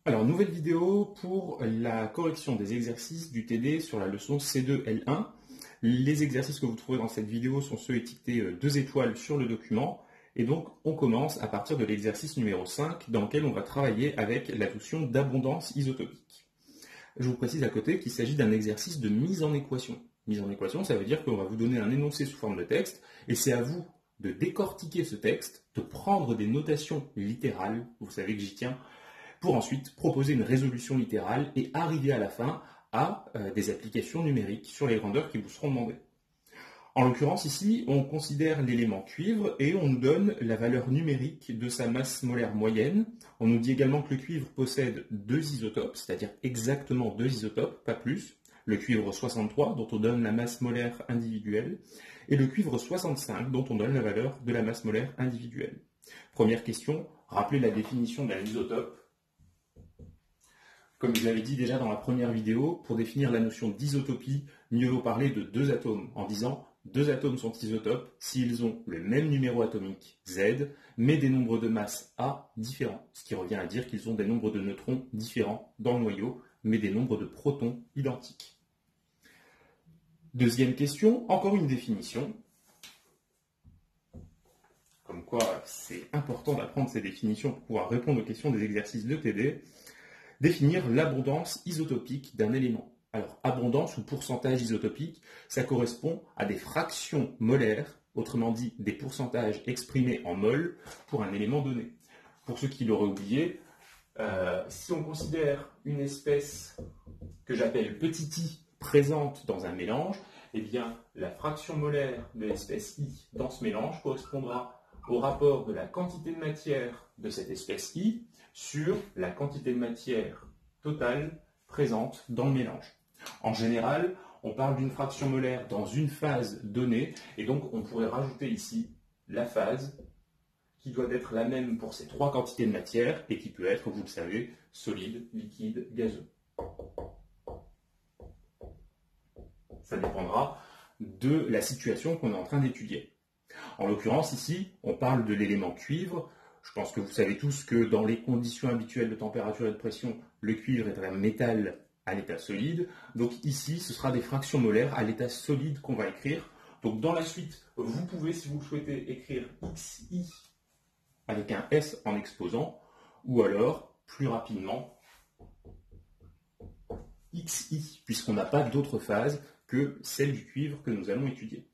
Alors, nouvelle vidéo pour la correction des exercices du TD sur la leçon C2L1. Les exercices que vous trouverez dans cette vidéo sont ceux étiquetés 2 étoiles sur le document. Et donc, on commence à partir de l'exercice numéro 5 dans lequel on va travailler avec la notion d'abondance isotopique. Je vous précise à côté qu'il s'agit d'un exercice de mise en équation. Mise en équation, ça veut dire qu'on va vous donner un énoncé sous forme de texte et c'est à vous de décortiquer ce texte, de prendre des notations littérales, vous savez que j'y tiens, pour ensuite proposer une résolution littérale et arriver à la fin à des applications numériques sur les grandeurs qui vous seront demandées. En l'occurrence ici, on considère l'élément cuivre et on nous donne la valeur numérique de sa masse molaire moyenne. On nous dit également que le cuivre possède 2 isotopes, c'est-à-dire exactement 2 isotopes, pas plus. Le cuivre 63, dont on donne la masse molaire individuelle, et le cuivre 65, dont on donne la valeur de la masse molaire individuelle. Première question, rappelez la définition d'un isotope. Comme je l'avais dit déjà dans la première vidéo, pour définir la notion d'isotopie, mieux vaut parler de 2 atomes, en disant 2 atomes sont isotopes s'ils ont le même numéro atomique, Z, mais des nombres de masse A différents, ce qui revient à dire qu'ils ont des nombres de neutrons différents dans le noyau, mais des nombres de protons identiques. Deuxième question, encore une définition. Comme quoi, c'est important d'apprendre ces définitions pour pouvoir répondre aux questions des exercices de TD. Définir l'abondance isotopique d'un élément. Alors, abondance ou pourcentage isotopique, ça correspond à des fractions molaires, autrement dit des pourcentages exprimés en mol pour un élément donné. Pour ceux qui l'auraient oublié, si on considère une espèce que j'appelle petit i présente dans un mélange, eh bien, la fraction molaire de l'espèce i dans ce mélange correspondra au rapport de la quantité de matière de cette espèce i sur la quantité de matière totale présente dans le mélange. En général, on parle d'une fraction molaire dans une phase donnée, et donc on pourrait rajouter ici la phase qui doit être la même pour ces 3 quantités de matière, et qui peut être, vous le savez, solide, liquide, gazeux. Ça dépendra de la situation qu'on est en train d'étudier. En l'occurrence, ici, on parle de l'élément cuivre. Je pense que vous savez tous que dans les conditions habituelles de température et de pression, le cuivre est un métal à l'état solide. Donc ici, ce sera des fractions molaires à l'état solide qu'on va écrire. Donc dans la suite, vous pouvez, si vous le souhaitez, écrire XI avec un S en exposant, ou alors, plus rapidement, XI, puisqu'on n'a pas d'autre phase que celle du cuivre que nous allons étudier.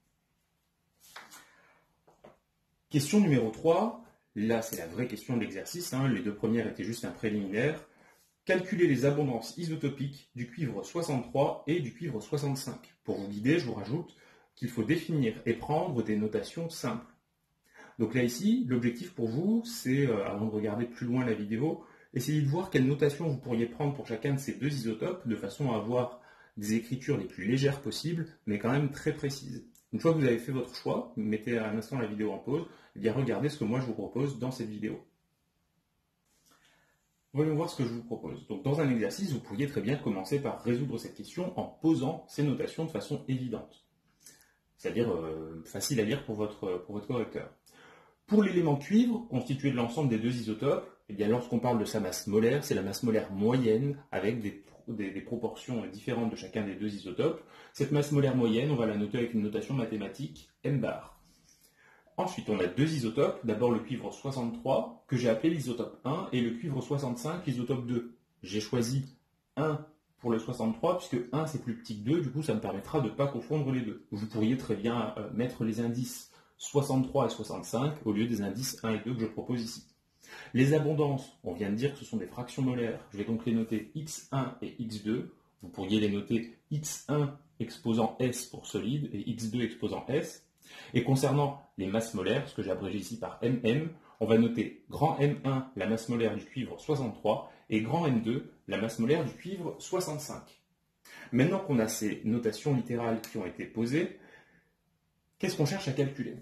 Question numéro 3, là c'est la vraie question de l'exercice, les 2 premières étaient juste un préliminaire. Calculer les abondances isotopiques du cuivre 63 et du cuivre 65. Pour vous guider, je vous rajoute qu'il faut définir et prendre des notations simples. Donc là ici, l'objectif pour vous, c'est, avant de regarder plus loin la vidéo, essayer de voir quelle notation vous pourriez prendre pour chacun de ces 2 isotopes, de façon à avoir des écritures les plus légères possibles, mais quand même très précises. Une fois que vous avez fait votre choix, mettez un instant la vidéo en pause, et bien regardez ce que moi je vous propose dans cette vidéo. Voyons voir ce que je vous propose. Donc dans un exercice, vous pourriez très bien commencer par résoudre cette question en posant ces notations de façon évidente. C'est-à-dire facile à lire pour votre correcteur. Pour l'élément cuivre, constitué de l'ensemble des 2 isotopes, eh bien lorsqu'on parle de sa masse molaire, c'est la masse molaire moyenne avec des proportions différentes de chacun des 2 isotopes. Cette masse molaire moyenne, on va la noter avec une notation mathématique m bar. Ensuite, on a 2 isotopes. D'abord le cuivre 63, que j'ai appelé l'isotope 1, et le cuivre 65, l'isotope 2. J'ai choisi 1 pour le 63, puisque 1 c'est plus petit que 2, du coup ça me permettra de ne pas confondre les deux. Vous pourriez très bien mettre les indices 63 et 65 au lieu des indices 1 et 2 que je propose ici. Les abondances, on vient de dire que ce sont des fractions molaires. Je vais donc les noter x1 et x2. Vous pourriez les noter x1 exposant S pour solide et x2 exposant S. Et concernant les masses molaires, ce que j'ai abrégé ici par MM, on va noter grand M1, la masse molaire du cuivre 63, et grand M2, la masse molaire du cuivre 65. Maintenant qu'on a ces notations littérales qui ont été posées, qu'est-ce qu'on cherche à calculer ?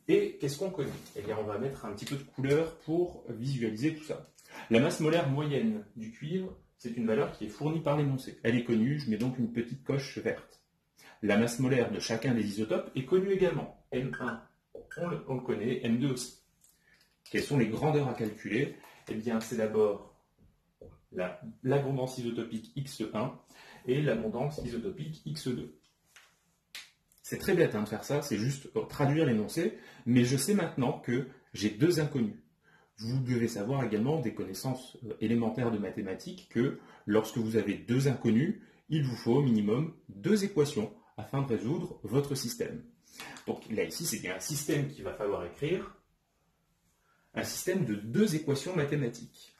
Et qu'est-ce qu'on connaît? Eh bien, on va mettre un petit peu de couleur pour visualiser tout ça. La masse molaire moyenne du cuivre, c'est une valeur qui est fournie par l'énoncé. Elle est connue, je mets donc une petite coche verte. La masse molaire de chacun des isotopes est connue également. M1, on le connaît, M2 aussi. Quelles sont les grandeurs à calculer? Eh bien, c'est d'abord l'abondance isotopique X1 et l'abondance isotopique X2. C'est très bête de faire ça, c'est juste traduire l'énoncé, mais je sais maintenant que j'ai deux inconnus. Vous devez savoir également des connaissances élémentaires de mathématiques que lorsque vous avez deux inconnus, il vous faut au minimum deux équations afin de résoudre votre système. Donc là ici, c'est bien un système qu'il va falloir écrire, un système de deux équations mathématiques.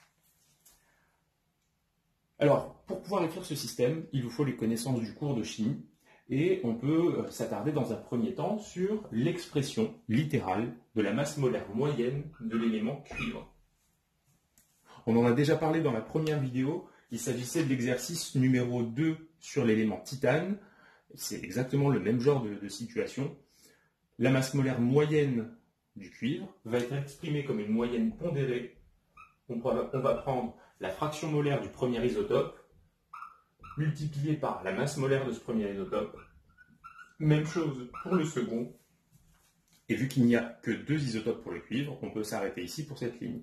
Alors, pour pouvoir écrire ce système, il vous faut les connaissances du cours de chimie, et on peut s'attarder dans un premier temps sur l'expression littérale de la masse molaire moyenne de l'élément cuivre. On en a déjà parlé dans la première vidéo, il s'agissait de l'exercice numéro 2 sur l'élément titane. C'est exactement le même genre de situation. La masse molaire moyenne du cuivre va être exprimée comme une moyenne pondérée. On va prendre la fraction molaire du premier isotope multipliée par la masse molaire de ce premier isotope. Même chose pour le second. Et vu qu'il n'y a que deux isotopes pour le cuivre, on peut s'arrêter ici pour cette ligne.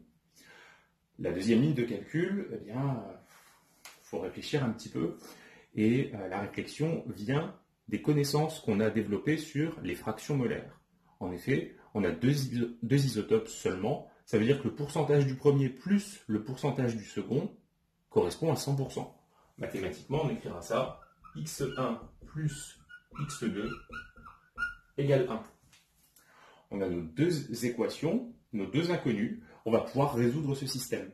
La deuxième ligne de calcul, eh bien, faut réfléchir un petit peu. Et la réflexion vient des connaissances qu'on a développées sur les fractions molaires. En effet, on a deux isotopes seulement. Ça veut dire que le pourcentage du premier plus le pourcentage du second correspond à 100%. Mathématiquement, on écrira ça, x1 plus x2 égale 1. On a nos deux équations, nos deux inconnus, on va pouvoir résoudre ce système.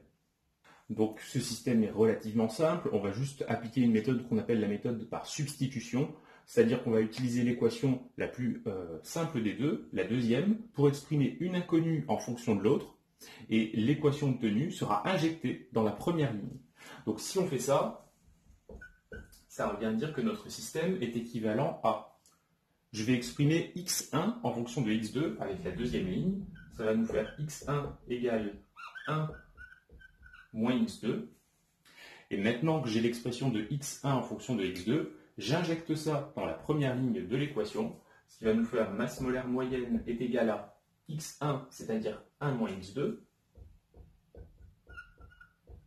Donc ce système est relativement simple, on va juste appliquer une méthode qu'on appelle la méthode par substitution, c'est-à-dire qu'on va utiliser l'équation la plus simple des deux, la deuxième, pour exprimer une inconnue en fonction de l'autre, et l'équation obtenue sera injectée dans la première ligne. Donc si on fait ça, ça revient à dire que notre système est équivalent à, je vais exprimer x1 en fonction de x2 avec la deuxième ligne, ça va nous faire x1 égale 1 moins x2, et maintenant que j'ai l'expression de x1 en fonction de x2, j'injecte ça dans la première ligne de l'équation, ce qui va nous faire masse molaire moyenne est égale à x1, c'est-à-dire 1 moins x2,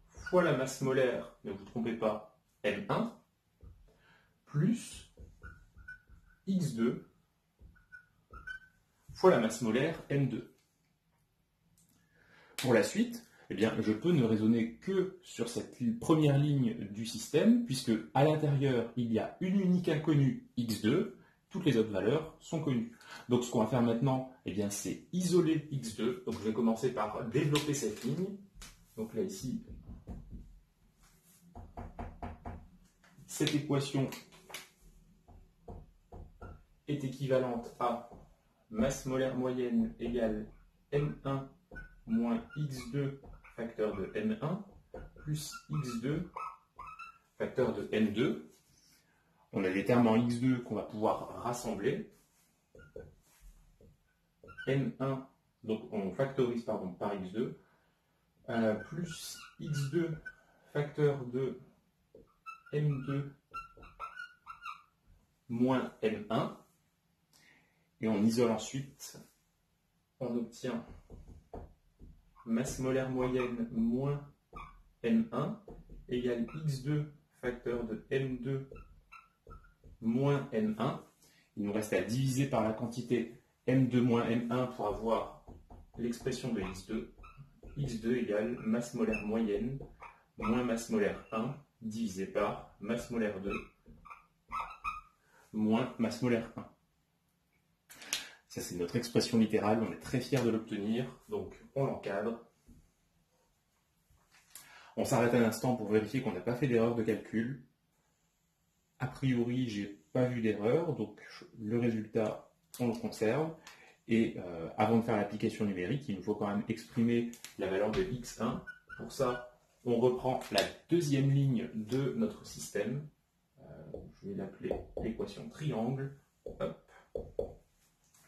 fois la masse molaire, ne vous trompez pas, m1, plus x2 fois la masse molaire m2. Pour la suite, eh bien, je peux ne raisonner que sur cette première ligne du système, puisque à l'intérieur, il y a une unique inconnue x2, toutes les autres valeurs sont connues. Donc ce qu'on va faire maintenant, eh bien, c'est isoler x2. Donc je vais commencer par développer cette ligne. Donc là, ici, cette équation est équivalente à masse molaire moyenne égale m1 moins x2 facteur de m1 plus x2 facteur de m2. On a des termes en x2 qu'on va pouvoir rassembler. m1, donc on factorise par x2, plus x2 facteur de m2 moins m1. Et on isole ensuite, on obtient masse molaire moyenne moins m1 égale x2 facteur de m2 moins m1. Il nous reste à diviser par la quantité m2 moins m1 pour avoir l'expression de x2. x2 égale masse molaire moyenne moins masse molaire 1 divisé par masse molaire 2 moins masse molaire 1. Ça, c'est notre expression littérale, on est très fiers de l'obtenir, donc on l'encadre. On s'arrête un instant pour vérifier qu'on n'a pas fait d'erreur de calcul. A priori, j'ai pas vu d'erreur, donc le résultat, on le conserve. Et avant de faire l'application numérique, il nous faut quand même exprimer la valeur de x1. Pour ça, on reprend la deuxième ligne de notre système. Je vais l'appeler l'équation triangle. Hop.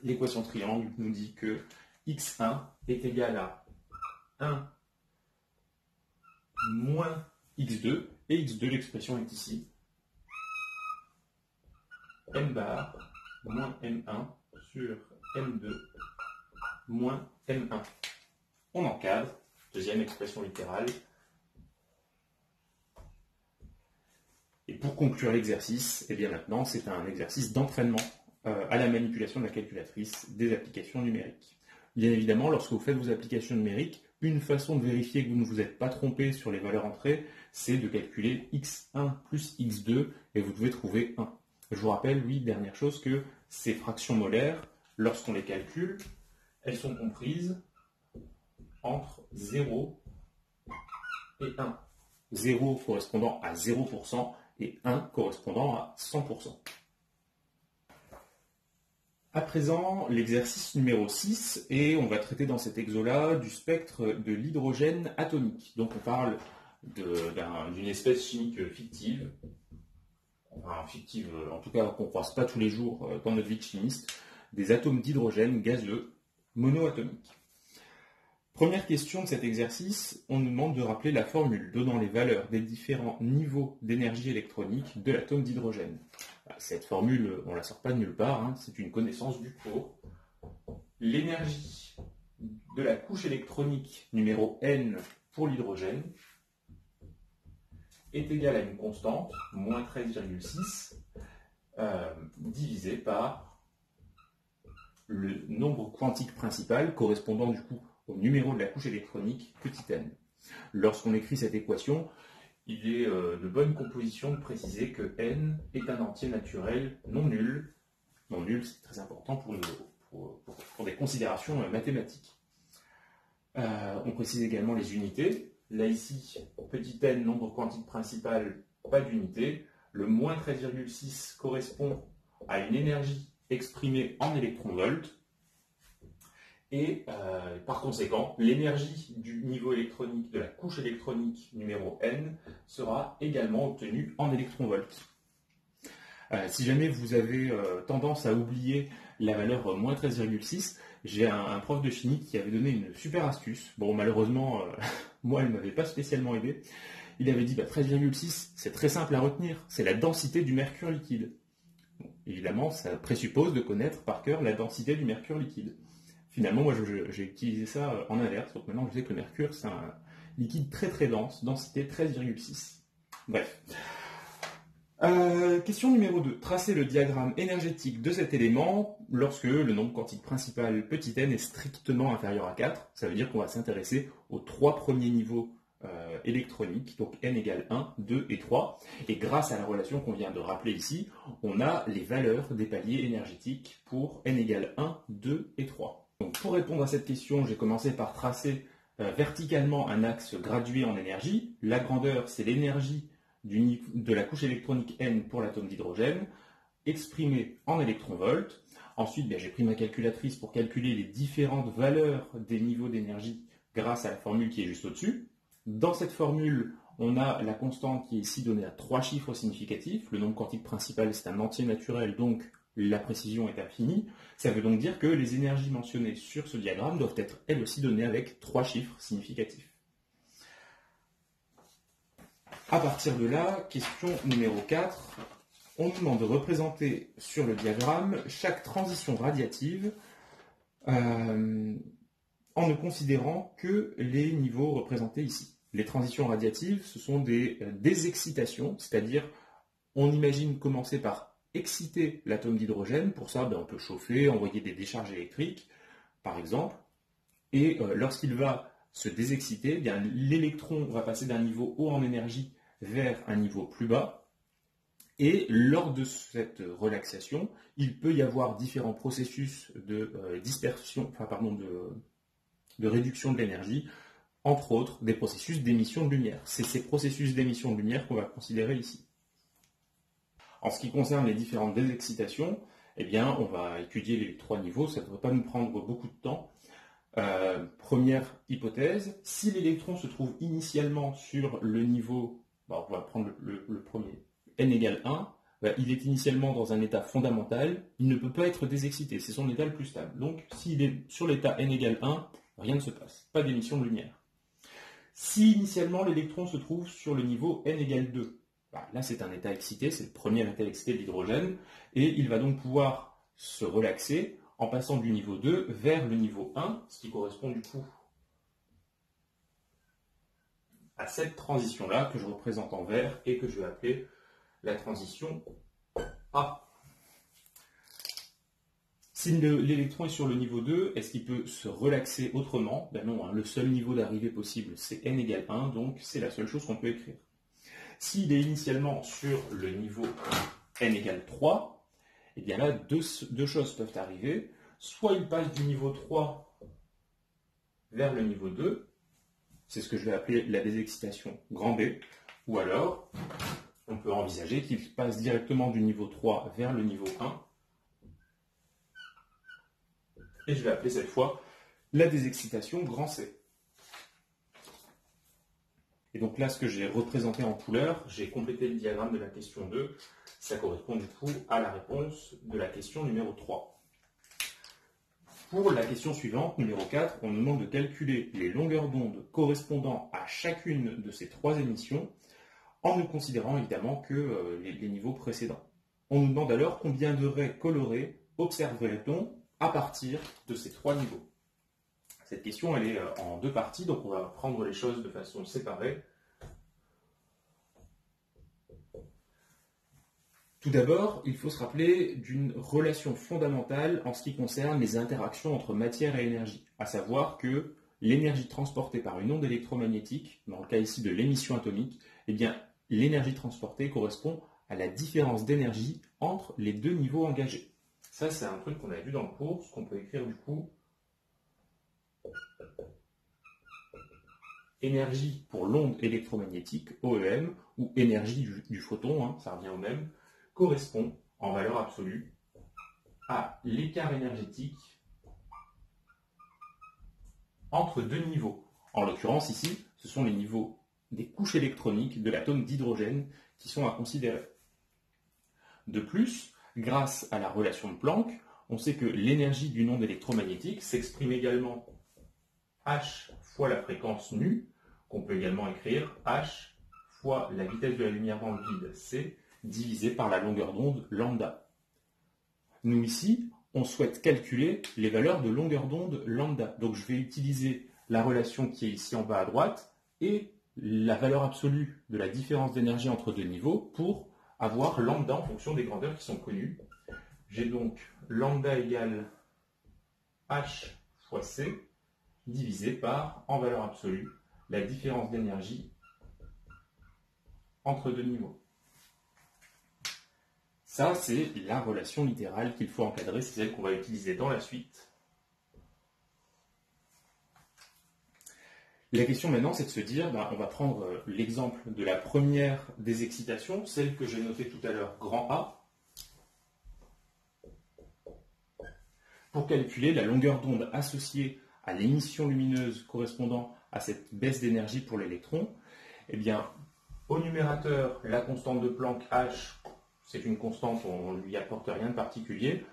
L'équation triangle nous dit que x1 est égal à 1 moins x2, et x2, l'expression est ici, m bar moins m1 sur m2 moins m1. On encadre, deuxième expression littérale, pour conclure l'exercice, eh bien maintenant, c'est un exercice d'entraînement à la manipulation de la calculatrice des applications numériques. Bien évidemment, lorsque vous faites vos applications numériques, une façon de vérifier que vous ne vous êtes pas trompé sur les valeurs entrées, c'est de calculer x1 plus x2 et vous devez trouver 1. Je vous rappelle, oui, dernière chose, que ces fractions molaires, lorsqu'on les calcule, elles sont comprises entre 0 et 1. 0 correspondant à 0% et 1 correspondant à 100%. À présent, l'exercice numéro 6, et on va traiter dans cet exo-là du spectre de l'hydrogène atomique. Donc on parle d'une espèce chimique fictive, enfin fictive, en tout cas qu'on ne croise pas tous les jours dans notre vie de chimiste, des atomes d'hydrogène gazeux monoatomiques. Première question de cet exercice, on nous demande de rappeler la formule donnant les valeurs des différents niveaux d'énergie électronique de l'atome d'hydrogène. Cette formule, on ne la sort pas de nulle part, hein, c'est une connaissance du cours. L'énergie de la couche électronique numéro n pour l'hydrogène est égale à une constante, moins 13,6, divisé par le nombre quantique principal correspondant du coup au numéro de la couche électronique petit n. Lorsqu'on écrit cette équation, il est de bonne composition de préciser que n est un entier naturel non nul. Non nul, c'est très important pour des considérations mathématiques. On précise également les unités. Là ici, petit n, nombre quantique principal, pas d'unité. Le moins 13,6 correspond à une énergie exprimée en électronvolts. Et par conséquent, l'énergie du niveau électronique, de la couche électronique numéro n, sera également obtenue en électronvolts. Si jamais vous avez tendance à oublier la valeur moins 13,6, j'ai un prof de chimie qui avait donné une super astuce. Bon, malheureusement, moi, elle ne m'avait pas spécialement aidé. Il avait dit 13,6, c'est très simple à retenir, c'est la densité du mercure liquide. Bon, évidemment, ça présuppose de connaître par cœur la densité du mercure liquide. Finalement, moi, j'ai utilisé ça en inverse. Donc maintenant, je sais que le mercure, c'est un liquide très très dense, densité 13,6. Bref. Question numéro 2. Tracer le diagramme énergétique de cet élément lorsque le nombre quantique principal petit n est strictement inférieur à 4. Ça veut dire qu'on va s'intéresser aux 3 premiers niveaux électroniques, donc n égale 1, 2 et 3. Et grâce à la relation qu'on vient de rappeler ici, on a les valeurs des paliers énergétiques pour n égale 1, 2 et 3. Donc, pour répondre à cette question, j'ai commencé par tracer verticalement un axe gradué en énergie. La grandeur, c'est l'énergie de la couche électronique n pour l'atome d'hydrogène, exprimée en électronvolts. Ensuite, j'ai pris ma calculatrice pour calculer les différentes valeurs des niveaux d'énergie grâce à la formule qui est juste au-dessus. Dans cette formule, on a la constante qui est ici donnée à 3 chiffres significatifs. Le nombre quantique principal, c'est un entier naturel, donc la précision est infinie. Ça veut donc dire que les énergies mentionnées sur ce diagramme doivent être elles aussi données avec 3 chiffres significatifs. À partir de là, question numéro 4, on nous demande de représenter sur le diagramme chaque transition radiative en ne considérant que les niveaux représentés ici. Les transitions radiatives, ce sont des excitations, c'est-à-dire on imagine commencer par exciter l'atome d'hydrogène. Pour ça, on peut chauffer, envoyer des décharges électriques, par exemple. Et lorsqu'il va se désexciter, l'électron va passer d'un niveau haut en énergie vers un niveau plus bas. Et lors de cette relaxation, il peut y avoir différents processus de dispersion, de réduction de l'énergie, entre autres des processus d'émission de lumière. C'est ces processus d'émission de lumière qu'on va considérer ici. En ce qui concerne les différentes désexcitations, on va étudier les 3 niveaux, ça ne devrait pas nous prendre beaucoup de temps. Première hypothèse, si l'électron se trouve initialement sur le niveau, on va prendre le premier, n égale 1, il est initialement dans un état fondamental, il ne peut pas être désexcité, c'est son état le plus stable. Donc s'il est sur l'état n égale 1, rien ne se passe, pas d'émission de lumière. Si initialement l'électron se trouve sur le niveau n égale 2, là c'est un état excité, c'est le premier état excité de l'hydrogène, et il va donc pouvoir se relaxer en passant du niveau 2 vers le niveau 1, ce qui correspond du coup à cette transition-là que je représente en vert et que je vais appeler la transition A. Si l'électron est sur le niveau 2, est-ce qu'il peut se relaxer autrement? Ben non, hein, le seul niveau d'arrivée possible, c'est n égale 1, donc c'est la seule chose qu'on peut écrire. S'il est initialement sur le niveau n égale 3, eh bien là, deux choses peuvent arriver. Soit il passe du niveau 3 vers le niveau 2, c'est ce que je vais appeler la désexcitation grand B, ou alors on peut envisager qu'il passe directement du niveau 3 vers le niveau 1, et je vais appeler cette fois la désexcitation grand C. Et donc là, ce que j'ai représenté en couleur, j'ai complété le diagramme de la question 2. Ça correspond du coup à la réponse de la question numéro 3. Pour la question suivante, numéro 4, on nous demande de calculer les longueurs d'onde correspondant à chacune de ces trois émissions, en ne considérant évidemment que les niveaux précédents. On nous demande alors combien de raies colorées observerait-on à partir de ces trois niveaux. Cette question, elle est en deux parties, donc on va prendre les choses de façon séparée. Tout d'abord, il faut se rappeler d'une relation fondamentale en ce qui concerne les interactions entre matière et énergie, à savoir que l'énergie transportée par une onde électromagnétique, dans le cas ici de l'émission atomique, eh bien, l'énergie transportée correspond à la différence d'énergie entre les deux niveaux engagés. Ça, c'est un truc qu'on a vu dans le cours, ce qu'on peut écrire du coup. Énergie pour l'onde électromagnétique, OEM, ou énergie du photon, hein, ça revient au même, correspond en valeur absolue à l'écart énergétique entre deux niveaux. En l'occurrence ici, ce sont les niveaux des couches électroniques de l'atome d'hydrogène qui sont à considérer. De plus, grâce à la relation de Planck, on sait que l'énergie d'une onde électromagnétique s'exprime également h fois la fréquence nu, qu'on peut également écrire h fois la vitesse de la lumière dans le vide, c, divisé par la longueur d'onde lambda. Nous ici, on souhaite calculer les valeurs de longueur d'onde lambda. Donc je vais utiliser la relation qui est ici en bas à droite et la valeur absolue de la différence d'énergie entre deux niveaux pour avoir lambda en fonction des grandeurs qui sont connues. J'ai donc lambda égale h fois c divisé par, en valeur absolue, la différence d'énergie entre deux niveaux. Ça, c'est la relation littérale qu'il faut encadrer, c'est celle qu'on va utiliser dans la suite. La question maintenant, c'est de se dire, on va prendre l'exemple de la première des excitations, celle que j'ai notée tout à l'heure, grand A, pour calculer la longueur d'onde associée à l'émission lumineuse correspondant à cette baisse d'énergie pour l'électron. Eh bien, au numérateur, la constante de Planck H, c'est une constante, on ne lui apporte rien de particulier.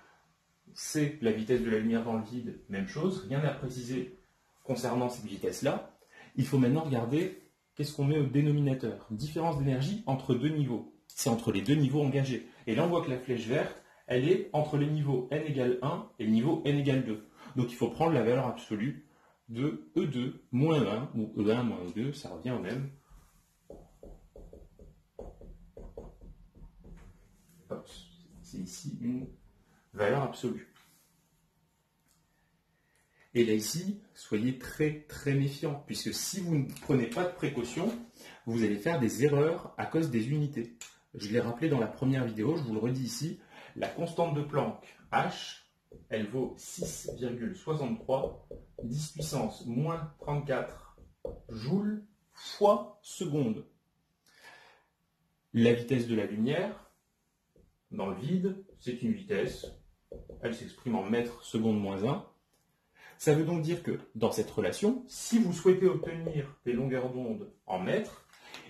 C'est la vitesse de la lumière dans le vide, même chose, rien à préciser concernant cette vitesse-là. Il faut maintenant regarder qu'est-ce qu'on met au dénominateur. Différence d'énergie entre deux niveaux. C'est entre les deux niveaux engagés. Et là, on voit que la flèche verte, elle est entre le niveau n égale 1 et le niveau n égale 2. Donc il faut prendre la valeur absolue de E2 moins 1, ou E1 moins E2, ça revient au même. C'est ici une valeur absolue. Et là ici, soyez très très méfiants, puisque si vous ne prenez pas de précaution, vous allez faire des erreurs à cause des unités. Je l'ai rappelé dans la première vidéo, je vous le redis ici, la constante de Planck, H, elle vaut 6,63 10 puissance moins 34 joules fois seconde. La vitesse de la lumière, dans le vide, c'est une vitesse, elle s'exprime en mètres seconde moins 1. Ça veut donc dire que dans cette relation, si vous souhaitez obtenir des longueurs d'onde en mètres,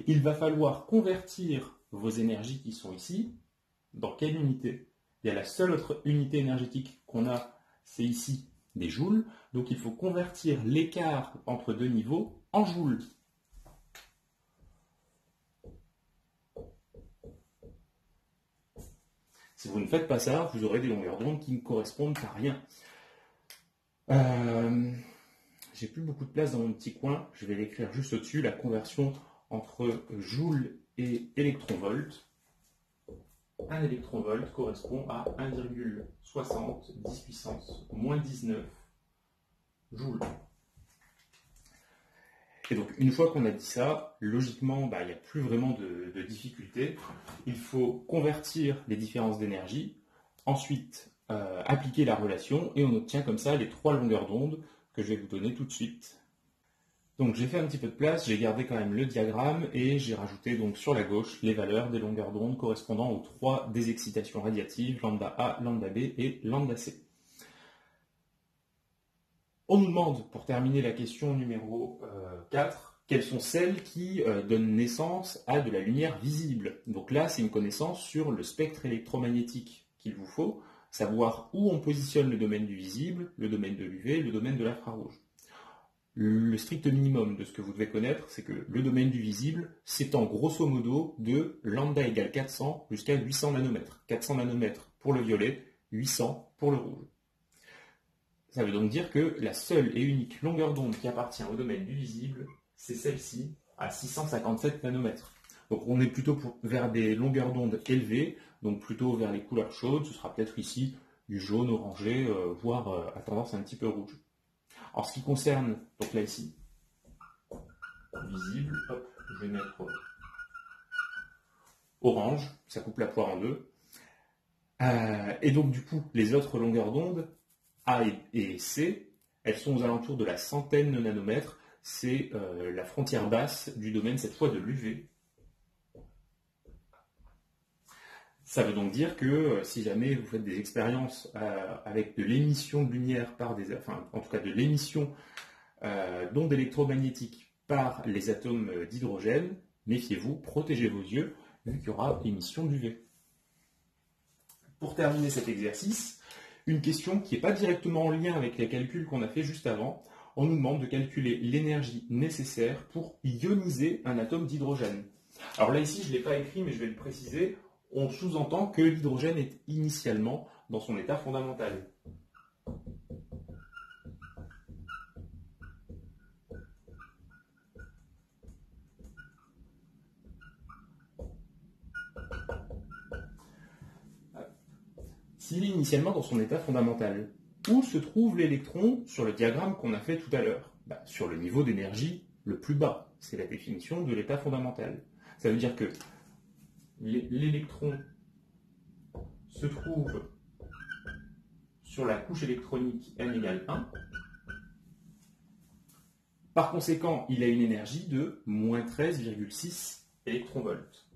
il va falloir convertir vos énergies qui sont ici. Dans quelle unité? Il y a la seule autre unité énergétique qu'on a, c'est ici, des joules. Donc il faut convertir l'écart entre deux niveaux en joules. Si vous ne faites pas ça, vous aurez des longueurs d'onde qui ne correspondent à rien. J'ai plus beaucoup de place dans mon petit coin. Je vais l'écrire juste au-dessus, la conversion entre joules et électronvolts. Un électronvolt correspond à 1,60 10 puissance moins 19 joules. Et donc, une fois qu'on a dit ça, logiquement, il n'y a plus vraiment de difficulté. Il faut convertir les différences d'énergie, ensuite appliquer la relation, et on obtient comme ça les trois longueurs d'onde que je vais vous donner tout de suite. Donc j'ai fait un petit peu de place, j'ai gardé quand même le diagramme, et j'ai rajouté donc sur la gauche les valeurs des longueurs d'onde correspondant aux trois désexcitations radiatives, lambda A, lambda B et lambda C. On nous demande, pour terminer la question numéro 4, quelles sont celles qui donnent naissance à de la lumière visible. Donc là, c'est une connaissance sur le spectre électromagnétique qu'il vous faut, savoir où on positionne le domaine du visible, le domaine de l'UV, le domaine de l'infrarouge. Le strict minimum de ce que vous devez connaître, c'est que le domaine du visible s'étend grosso modo de lambda égale 400 jusqu'à 800 nanomètres. 400 nanomètres pour le violet, 800 pour le rouge. Ça veut donc dire que la seule et unique longueur d'onde qui appartient au domaine du visible, c'est celle-ci, à 657 nanomètres. Donc on est plutôt vers des longueurs d'onde élevées, donc plutôt vers les couleurs chaudes. Ce sera peut-être ici du jaune, orangé, voire à tendance un petit peu rouge. En ce qui concerne, donc là ici, visible, hop, je vais mettre orange, ça coupe la poire en deux. Et donc du coup, les autres longueurs d'onde, A et C, elles sont aux alentours de la centaine de nanomètres. C'est la frontière basse du domaine, cette fois de l'UV. Ça veut donc dire que si jamais vous faites des expériences avec de l'émission de lumière en tout cas de l'émission d'ondes électromagnétiques par les atomes d'hydrogène, méfiez-vous, protégez vos yeux, vu qu'il y aura émission d'UV. Pour terminer cet exercice, une question qui n'est pas directement en lien avec les calculs qu'on a fait juste avant. On nous demande de calculer l'énergie nécessaire pour ioniser un atome d'hydrogène. Alors là ici, je ne l'ai pas écrit, mais je vais le préciser. On sous-entend que l'hydrogène est initialement dans son état fondamental. S'il est initialement dans son état fondamental, où se trouve l'électron sur le diagramme qu'on a fait tout à l'heure? Sur le niveau d'énergie le plus bas. C'est la définition de l'état fondamental. Ça veut dire que l'électron se trouve sur la couche électronique n égale 1. Par conséquent, il a une énergie de moins 13,6 électronvolts.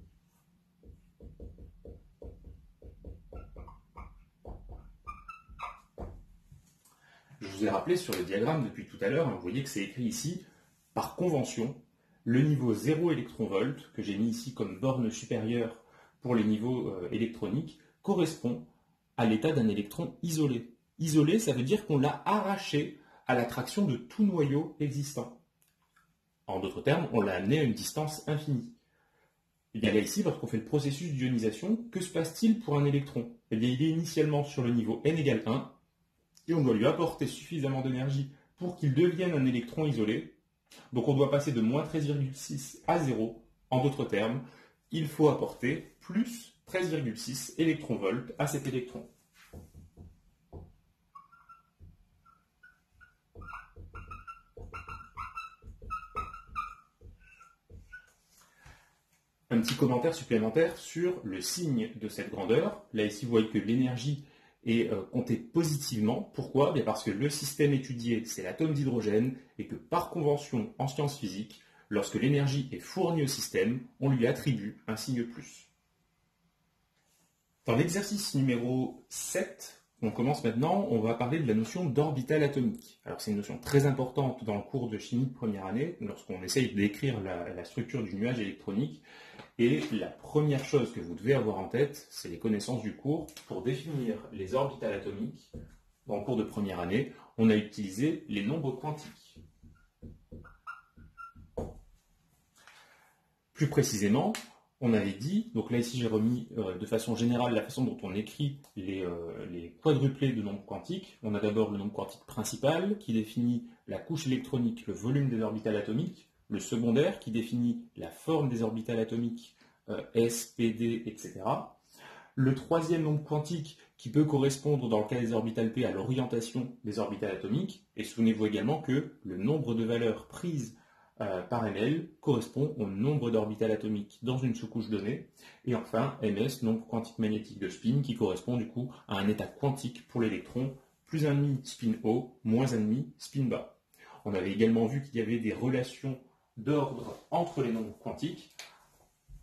Je vous ai rappelé sur le diagramme depuis tout à l'heure, vous voyez que c'est écrit ici, par convention, le niveau 0 électronvolt, que j'ai mis ici comme borne supérieure pour les niveaux électroniques, correspond à l'état d'un électron isolé. Isolé, ça veut dire qu'on l'a arraché à l'attraction de tout noyau existant. En d'autres termes, on l'a amené à une distance infinie. Et bien là ici, lorsqu'on fait le processus d'ionisation, que se passe-t-il pour un électron? Eh bien, il est initialement sur le niveau n égale 1, et on doit lui apporter suffisamment d'énergie pour qu'il devienne un électron isolé. Donc on doit passer de moins 13,6 à 0. En d'autres termes, il faut apporter plus 13,6 électronvolts à cet électron. Un petit commentaire supplémentaire sur le signe de cette grandeur. Là ici, vous voyez que l'énergie est comptée positivement. Pourquoi? Bien parce que le système étudié, c'est l'atome d'hydrogène, et que par convention en sciences physiques, lorsque l'énergie est fournie au système, on lui attribue un signe plus. Dans l'exercice numéro 7, on commence maintenant, on va parler de la notion d'orbital atomique. Alors c'est une notion très importante dans le cours de chimie de première année, lorsqu'on essaye d'écrire la structure du nuage électronique. Et la première chose que vous devez avoir en tête, c'est les connaissances du cours. Pour définir les orbitales atomiques, dans le cours de première année, on a utilisé les nombres quantiques. Plus précisément, on avait dit, donc là ici j'ai remis de façon générale la façon dont on écrit les quadruplés de nombres quantiques. On a d'abord le nombre quantique principal qui définit la couche électronique, le volume des orbitales atomiques. Le secondaire qui définit la forme des orbitales atomiques, S, P, D, etc. Le troisième nombre quantique qui peut correspondre dans le cas des orbitales P à l'orientation des orbitales atomiques, et souvenez-vous également que le nombre de valeurs prises par ml correspond au nombre d'orbitales atomiques dans une sous-couche donnée, et enfin ms, nombre quantique magnétique de spin, qui correspond du coup à un état quantique pour l'électron, plus 1,5 spin haut, moins 1,5 spin bas. On avait également vu qu'il y avait des relations d'ordre entre les nombres quantiques.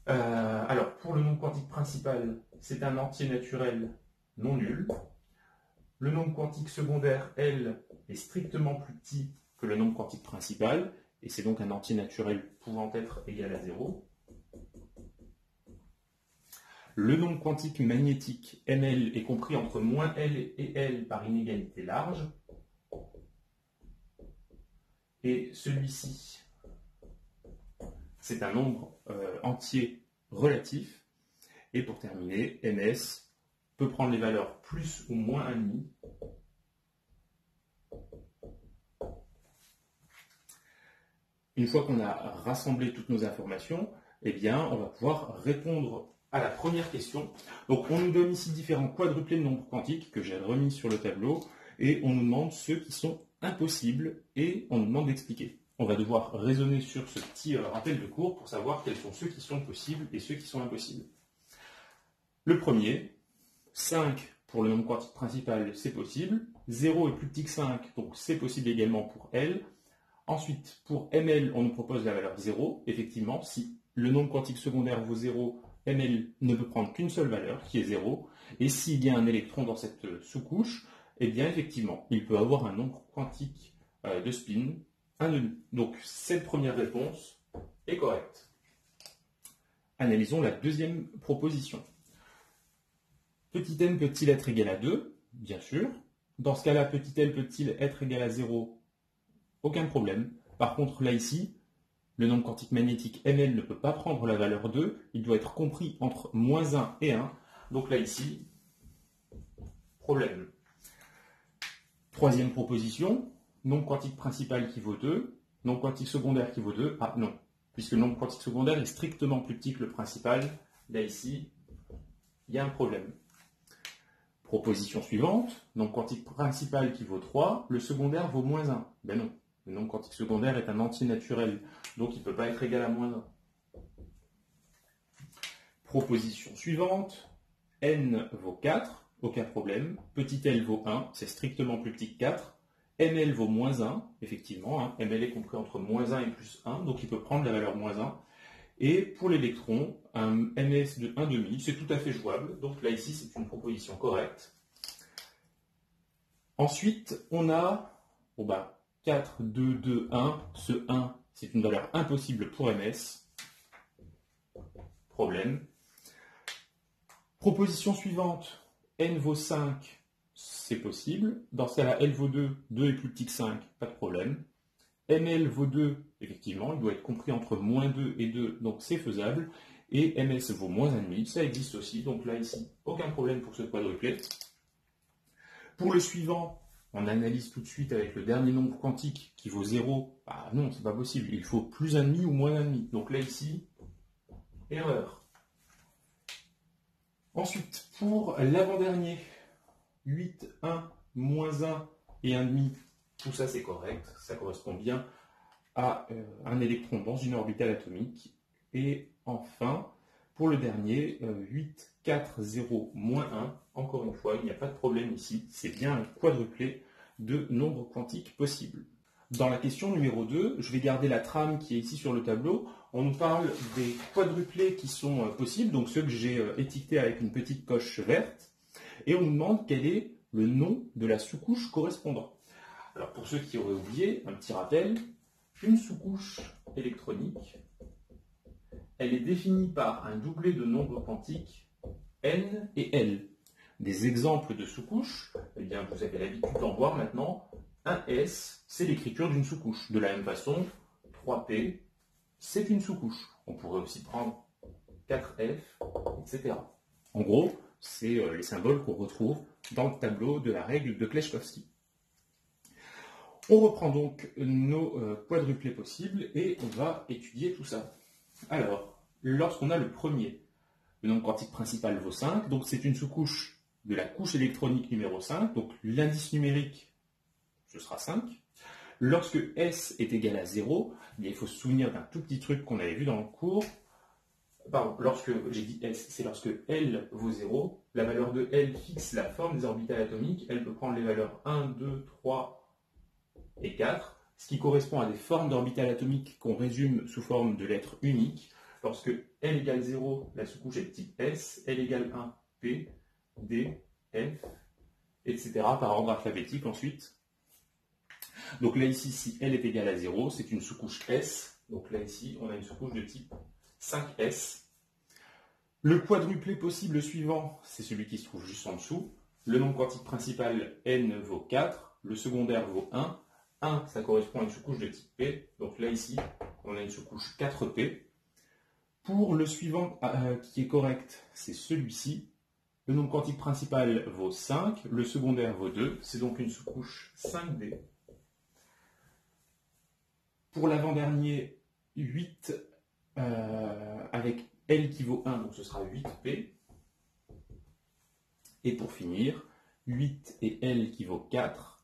Alors, pour le nombre quantique principal, c'est un entier naturel non nul. Le nombre quantique secondaire, L, est strictement plus petit que le nombre quantique principal, et c'est donc un entier naturel pouvant être égal à 0. Le nombre quantique magnétique, ML, est compris entre moins L et L par inégalité large. Et celui-ci, c'est un nombre entier relatif. Et pour terminer, ms peut prendre les valeurs plus ou moins 1,5. Une fois qu'on a rassemblé toutes nos informations, eh bien, on va pouvoir répondre à la première question. Donc, on nous donne ici différents quadruplés de nombres quantiques que j'ai remis sur le tableau, et on nous demande ceux qui sont impossibles, et on nous demande d'expliquer. On va devoir raisonner sur ce petit rappel de cours pour savoir quels sont ceux qui sont possibles et ceux qui sont impossibles. Le premier, 5 pour le nombre quantique principal, c'est possible. 0 est plus petit que 5, donc c'est possible également pour L. Ensuite, pour ML, on nous propose la valeur 0. Effectivement, si le nombre quantique secondaire vaut 0, ML ne peut prendre qu'une seule valeur, qui est 0. Et s'il y a un électron dans cette sous-couche, eh bien, effectivement, il peut avoir un nombre quantique de spin, 1,5. Donc, cette première réponse est correcte. Analysons la deuxième proposition. Petit m peut-il être égal à 2? Bien sûr. Dans ce cas-là, petit l peut-il être égal à 0? Aucun problème. Par contre, là, ici, le nombre quantique magnétique ML ne peut pas prendre la valeur 2. Il doit être compris entre moins 1 et 1. Donc là, ici, problème. Troisième proposition, nombre quantique principal qui vaut 2, nombre quantique secondaire qui vaut 2. Ah non, puisque le nombre quantique secondaire est strictement plus petit que le principal. Là, ici, il y a un problème. Proposition suivante, nombre quantique principal qui vaut 3, le secondaire vaut moins 1. Ben non. Le nombre quantique secondaire est un entier naturel, donc il ne peut pas être égal à moins 1. Proposition suivante, n vaut 4, aucun problème. Petit l vaut 1, c'est strictement plus petit que 4. ml vaut moins 1, effectivement, hein, ml est compris entre moins 1 et plus 1, donc il peut prendre la valeur moins 1. Et pour l'électron, un ms de 1,5, c'est tout à fait jouable, donc là ici c'est une proposition correcte. Ensuite, on a 4, 2, 2, 1. Ce 1, c'est une valeur impossible pour ms. Problème. Proposition suivante. N vaut 5, c'est possible. Dans ce cas-là, L vaut 2, 2 est plus petit que 5, pas de problème. ML vaut 2, effectivement, il doit être compris entre moins 2 et 2, donc c'est faisable. Et ms vaut moins 1,5, ça existe aussi, donc là, ici, aucun problème pour ce quadruplet. Pour le suivant, on analyse tout de suite avec le dernier nombre quantique qui vaut 0. Ah non, c'est pas possible. Il faut plus 1,5 ou moins 1,5. Donc là, ici, erreur. Ensuite, pour l'avant-dernier, 8, 1, moins 1 et 1,5, tout ça c'est correct. Ça correspond bien à un électron dans une orbitale atomique. Et enfin, pour le dernier, 8, 4, 0, moins 1. Encore une fois, il n'y a pas de problème ici. C'est bien un quadruplé de nombres quantiques possibles. Dans la question numéro 2, je vais garder la trame qui est ici sur le tableau. On nous parle des quadruplés qui sont possibles, donc ceux que j'ai étiquetés avec une petite coche verte. Et on nous demande quel est le nom de la sous-couche correspondant. Alors pour ceux qui auraient oublié, un petit rappel, une sous-couche électronique, elle est définie par un doublet de nombres quantiques N et L. Des exemples de sous-couches, eh bien vous avez l'habitude d'en voir maintenant. Un S, c'est l'écriture d'une sous-couche. De la même façon, 3P, c'est une sous-couche. On pourrait aussi prendre 4F, etc. En gros, c'est les symboles qu'on retrouve dans le tableau de la règle de Kleshkovsky. On reprend donc nos quadruplés possibles et on va étudier tout ça. Alors, lorsqu'on a le premier, le nombre quantique principal vaut 5, donc c'est une sous-couche de la couche électronique numéro 5, donc l'indice numérique, ce sera 5. Lorsque S est égal à 0, il faut se souvenir d'un tout petit truc qu'on avait vu dans le cours. Pardon, lorsque j'ai dit S, c'est lorsque L vaut 0, la valeur de L fixe la forme des orbitales atomiques, elle peut prendre les valeurs 1, 2, 3 et 4, ce qui correspond à des formes d'orbitales atomiques qu'on résume sous forme de lettres uniques. Lorsque L égale 0, la sous-couche est de type S, L égale 1, P, D, F, etc. par ordre alphabétique ensuite. Donc là ici, si L est égal à 0, c'est une sous-couche S. Donc là ici, on a une sous-couche de type 5S. Le quadruplé possible suivant, c'est celui qui se trouve juste en dessous. Le nombre quantique principal N vaut 4, le secondaire vaut 1. 1, ça correspond à une sous-couche de type P. Donc là ici, on a une sous-couche 4P. Pour le suivant qui est correct, c'est celui-ci. Le nombre quantique principal vaut 5, le secondaire vaut 2. C'est donc une sous-couche 5D. Pour l'avant-dernier, 8 avec L qui vaut 1, donc ce sera 8P. Et pour finir, 8 et L qui vaut 4.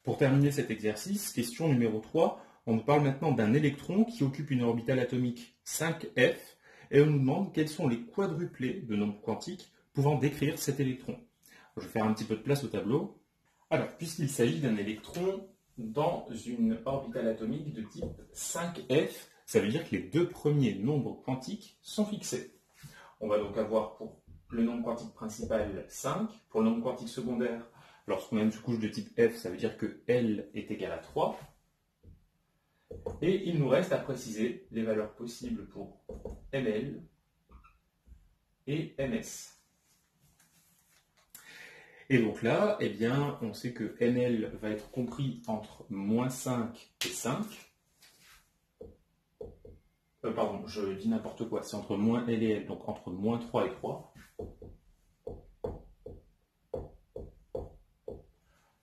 Pour terminer cet exercice, question numéro 3, on nous parle maintenant d'un électron qui occupe une orbitale atomique 5F et on nous demande quels sont les quadruplés de nombres quantiques pouvant décrire cet électron. Je vais faire un petit peu de place au tableau. Alors, puisqu'il s'agit d'un électron dans une orbitale atomique de type 5F, ça veut dire que les deux premiers nombres quantiques sont fixés. On va donc avoir pour le nombre quantique principal 5, pour le nombre quantique secondaire, lorsqu'on a une sous-couche de type F, ça veut dire que L est égal à 3. Et il nous reste à préciser les valeurs possibles pour ML et MS. Et donc là, eh bien, on sait que ML va être compris entre moins 5 et 5. Pardon, je dis n'importe quoi, c'est entre moins L et L, donc entre moins 3 et 3.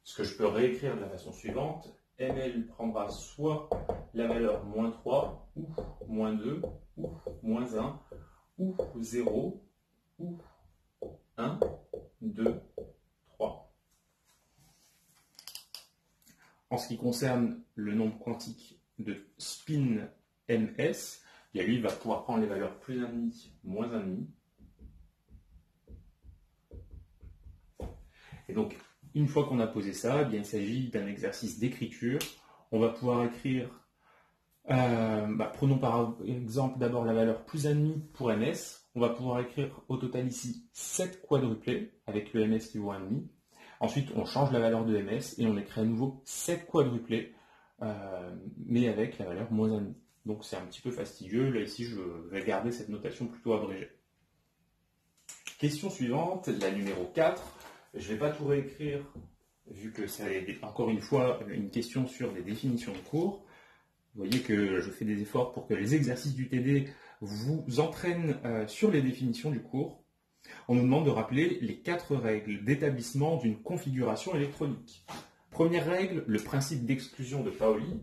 Ce que je peux réécrire de la façon suivante, ML prendra soit la valeur moins 3, ou moins 2, ou moins 1, ou 0, ou 1, 2, 3. En ce qui concerne le nombre quantique de spin MS, lui, il va pouvoir prendre les valeurs plus 1,5, moins 1,5. Et donc, une fois qu'on a posé ça, eh bien, il s'agit d'un exercice d'écriture. On va pouvoir écrire, prenons par exemple d'abord la valeur plus 1,5 pour MS. On va pouvoir écrire au total ici 7 quadruplés avec le MS qui vaut 1,5. Ensuite, on change la valeur de MS et on écrit à nouveau 7 quadruplés, mais avec la valeur moins 1,5. Donc c'est un petit peu fastidieux. Là ici, je vais garder cette notation plutôt abrégée. Question suivante, la numéro 4. Je ne vais pas tout réécrire, vu que c'est encore une fois une question sur des définitions de cours. Vous voyez que je fais des efforts pour que les exercices du TD vous entraînent sur les définitions du cours. On nous demande de rappeler les 4 règles d'établissement d'une configuration électronique. Première règle, le principe d'exclusion de Pauli,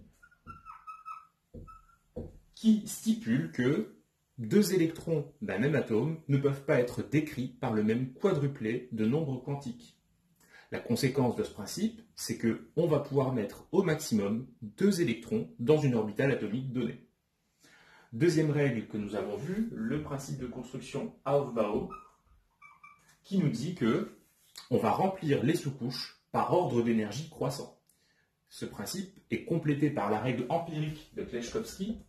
qui stipule que 2 électrons d'un même atome ne peuvent pas être décrits par le même quadruplé de nombres quantiques. La conséquence de ce principe, c'est qu'on va pouvoir mettre au maximum 2 électrons dans une orbitale atomique donnée. Deuxième règle que nous avons vue, le principe de construction Aufbau, qui nous dit que on va remplir les sous-couches par ordre d'énergie croissant. Ce principe est complété par la règle empirique de Kleshkovsky.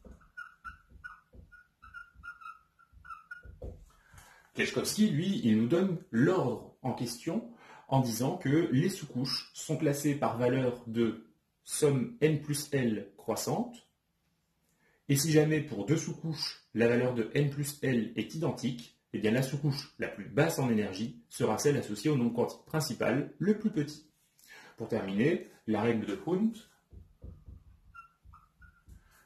Kleshkovsky, lui, il nous donne l'ordre en question en disant que les sous-couches sont classées par valeur de somme n plus L croissante, et si jamais pour 2 sous-couches, la valeur de n plus L est identique, eh bien la sous-couche la plus basse en énergie sera celle associée au nombre quantique principal le plus petit. Pour terminer, la règle de Hund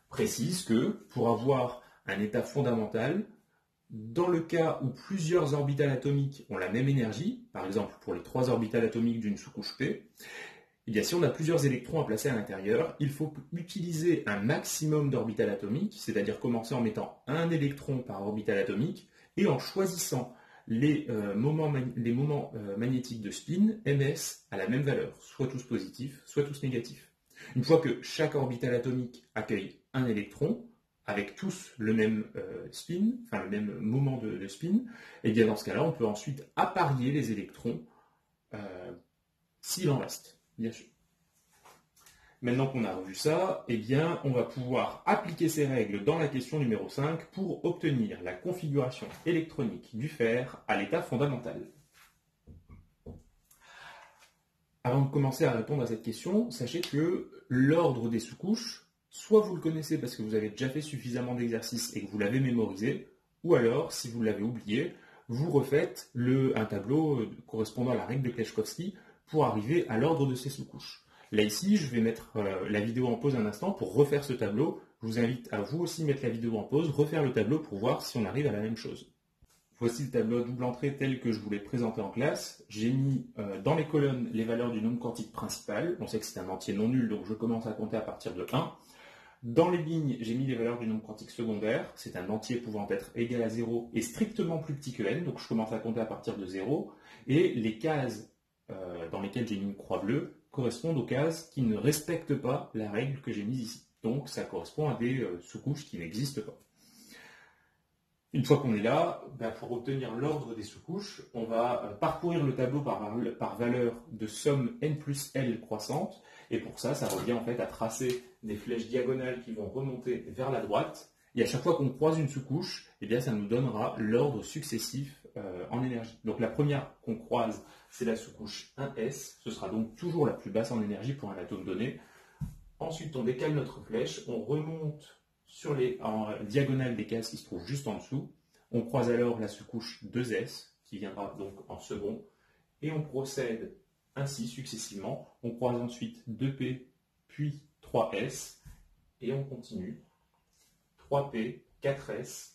précise que pour avoir un état fondamental, dans le cas où plusieurs orbitales atomiques ont la même énergie, par exemple pour les 3 orbitales atomiques d'une sous-couche P, Eh bien, si on a plusieurs électrons à placer à l'intérieur, il faut utiliser un maximum d'orbitales atomiques, c'est-à-dire commencer en mettant un électron par orbital atomique et en choisissant les moments magnétiques de spin, ms, à la même valeur, soit tous positifs, soit tous négatifs. Une fois que chaque orbital atomique accueille un électron, avec tous le même spin, enfin le même moment de spin, et bien dans ce cas-là, on peut ensuite apparier les électrons s'il en reste, bien sûr. Maintenant qu'on a revu ça, eh bien, on va pouvoir appliquer ces règles dans la question numéro 5 pour obtenir la configuration électronique du fer à l'état fondamental. Avant de commencer à répondre à cette question, sachez que l'ordre des sous-couches, soit vous le connaissez parce que vous avez déjà fait suffisamment d'exercices et que vous l'avez mémorisé, ou alors, si vous l'avez oublié, vous refaites un tableau correspondant à la règle de Kleshkovsky pour arriver à l'ordre de ces sous-couches. Là, ici, je vais mettre la vidéo en pause un instant pour refaire ce tableau. Je vous invite à vous aussi mettre la vidéo en pause, refaire le tableau pour voir si on arrive à la même chose. Voici le tableau à double entrée tel que je vous l'ai présenté en classe. J'ai mis dans les colonnes les valeurs du nombre quantique principal. On sait que c'est un entier non nul, donc je commence à compter à partir de 1. Dans les lignes, j'ai mis les valeurs du nombre quantique secondaire. C'est un entier pouvant être égal à 0 et strictement plus petit que n, donc je commence à compter à partir de 0. Et les cases dans lesquelles j'ai mis une croix bleue correspondent aux cases qui ne respectent pas la règle que j'ai mise ici. Donc ça correspond à des sous-couches qui n'existent pas. Une fois qu'on est là, pour obtenir l'ordre des sous-couches, on va parcourir le tableau par valeur de somme n plus L croissante. Et pour ça, ça revient en fait à tracer des flèches diagonales qui vont remonter vers la droite. Et à chaque fois qu'on croise une sous-couche, eh bien, ça nous donnera l'ordre successif en énergie. Donc la première qu'on croise, c'est la sous-couche 1s. Ce sera donc toujours la plus basse en énergie pour un atome donné. Ensuite, on décale notre flèche, on remonte en diagonale des cases qui se trouvent juste en dessous. On croise alors la sous-couche 2s, qui viendra donc en second. Et on procède ainsi successivement. On croise ensuite 2p, puis 3s. Et on continue. 3p, 4s,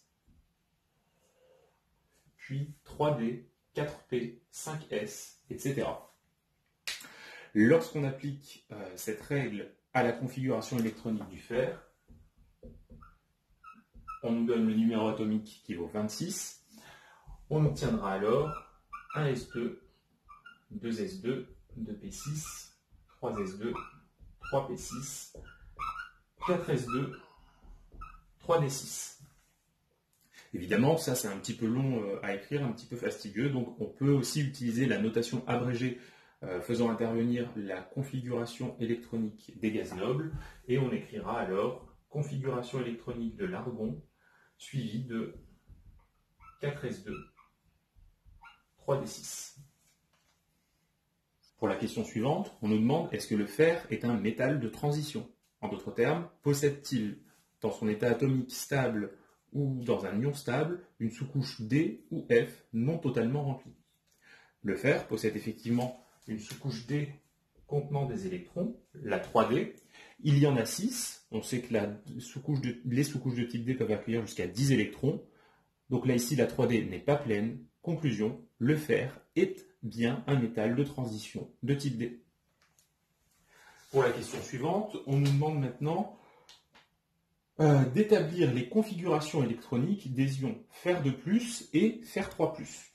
puis 3d, 4p, 5s, etc. Lorsqu'on applique cette règle à la configuration électronique du fer, on nous donne le numéro atomique qui vaut 26. On obtiendra alors 1s2, 2s2, 2p6, 3s2, 3p6, 4s2, 3d6. Évidemment, ça c'est un petit peu long à écrire, un petit peu fastidieux, donc on peut aussi utiliser la notation abrégée faisant intervenir la configuration électronique des gaz nobles, et on écrira alors configuration électronique de l'argon suivi de 4s2, 3d6. Pour la question suivante, on nous demande est-ce que le fer est un métal de transition? En d'autres termes, possède-t-il dans son état atomique stable ou dans un ion stable une sous-couche D ou F non totalement remplie? Le fer possède effectivement une sous-couche D contenant des électrons, la 3D. Il y en a 6. On sait que les sous-couches de type D peuvent accueillir jusqu'à 10 électrons. Donc là, ici, la 3D n'est pas pleine. Conclusion, le fer est bien un métal de transition de type D. Pour la question suivante, on nous demande maintenant d'établir les configurations électroniques des ions fer 2+ et fer 3+.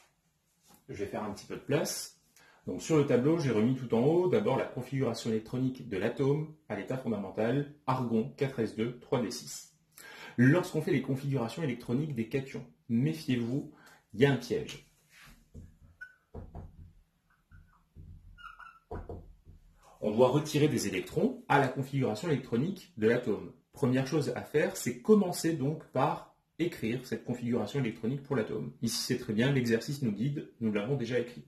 Je vais faire un petit peu de place. Donc sur le tableau, j'ai remis tout en haut d'abord la configuration électronique de l'atome à l'état fondamental, argon 4s2, 3d6. Lorsqu'on fait les configurations électroniques des cations, méfiez-vous, il y a un piège. On doit retirer des électrons à la configuration électronique de l'atome. Première chose à faire, c'est commencer donc par écrire cette configuration électronique pour l'atome. Ici, c'est très bien, l'exercice nous guide, nous l'avons déjà écrit.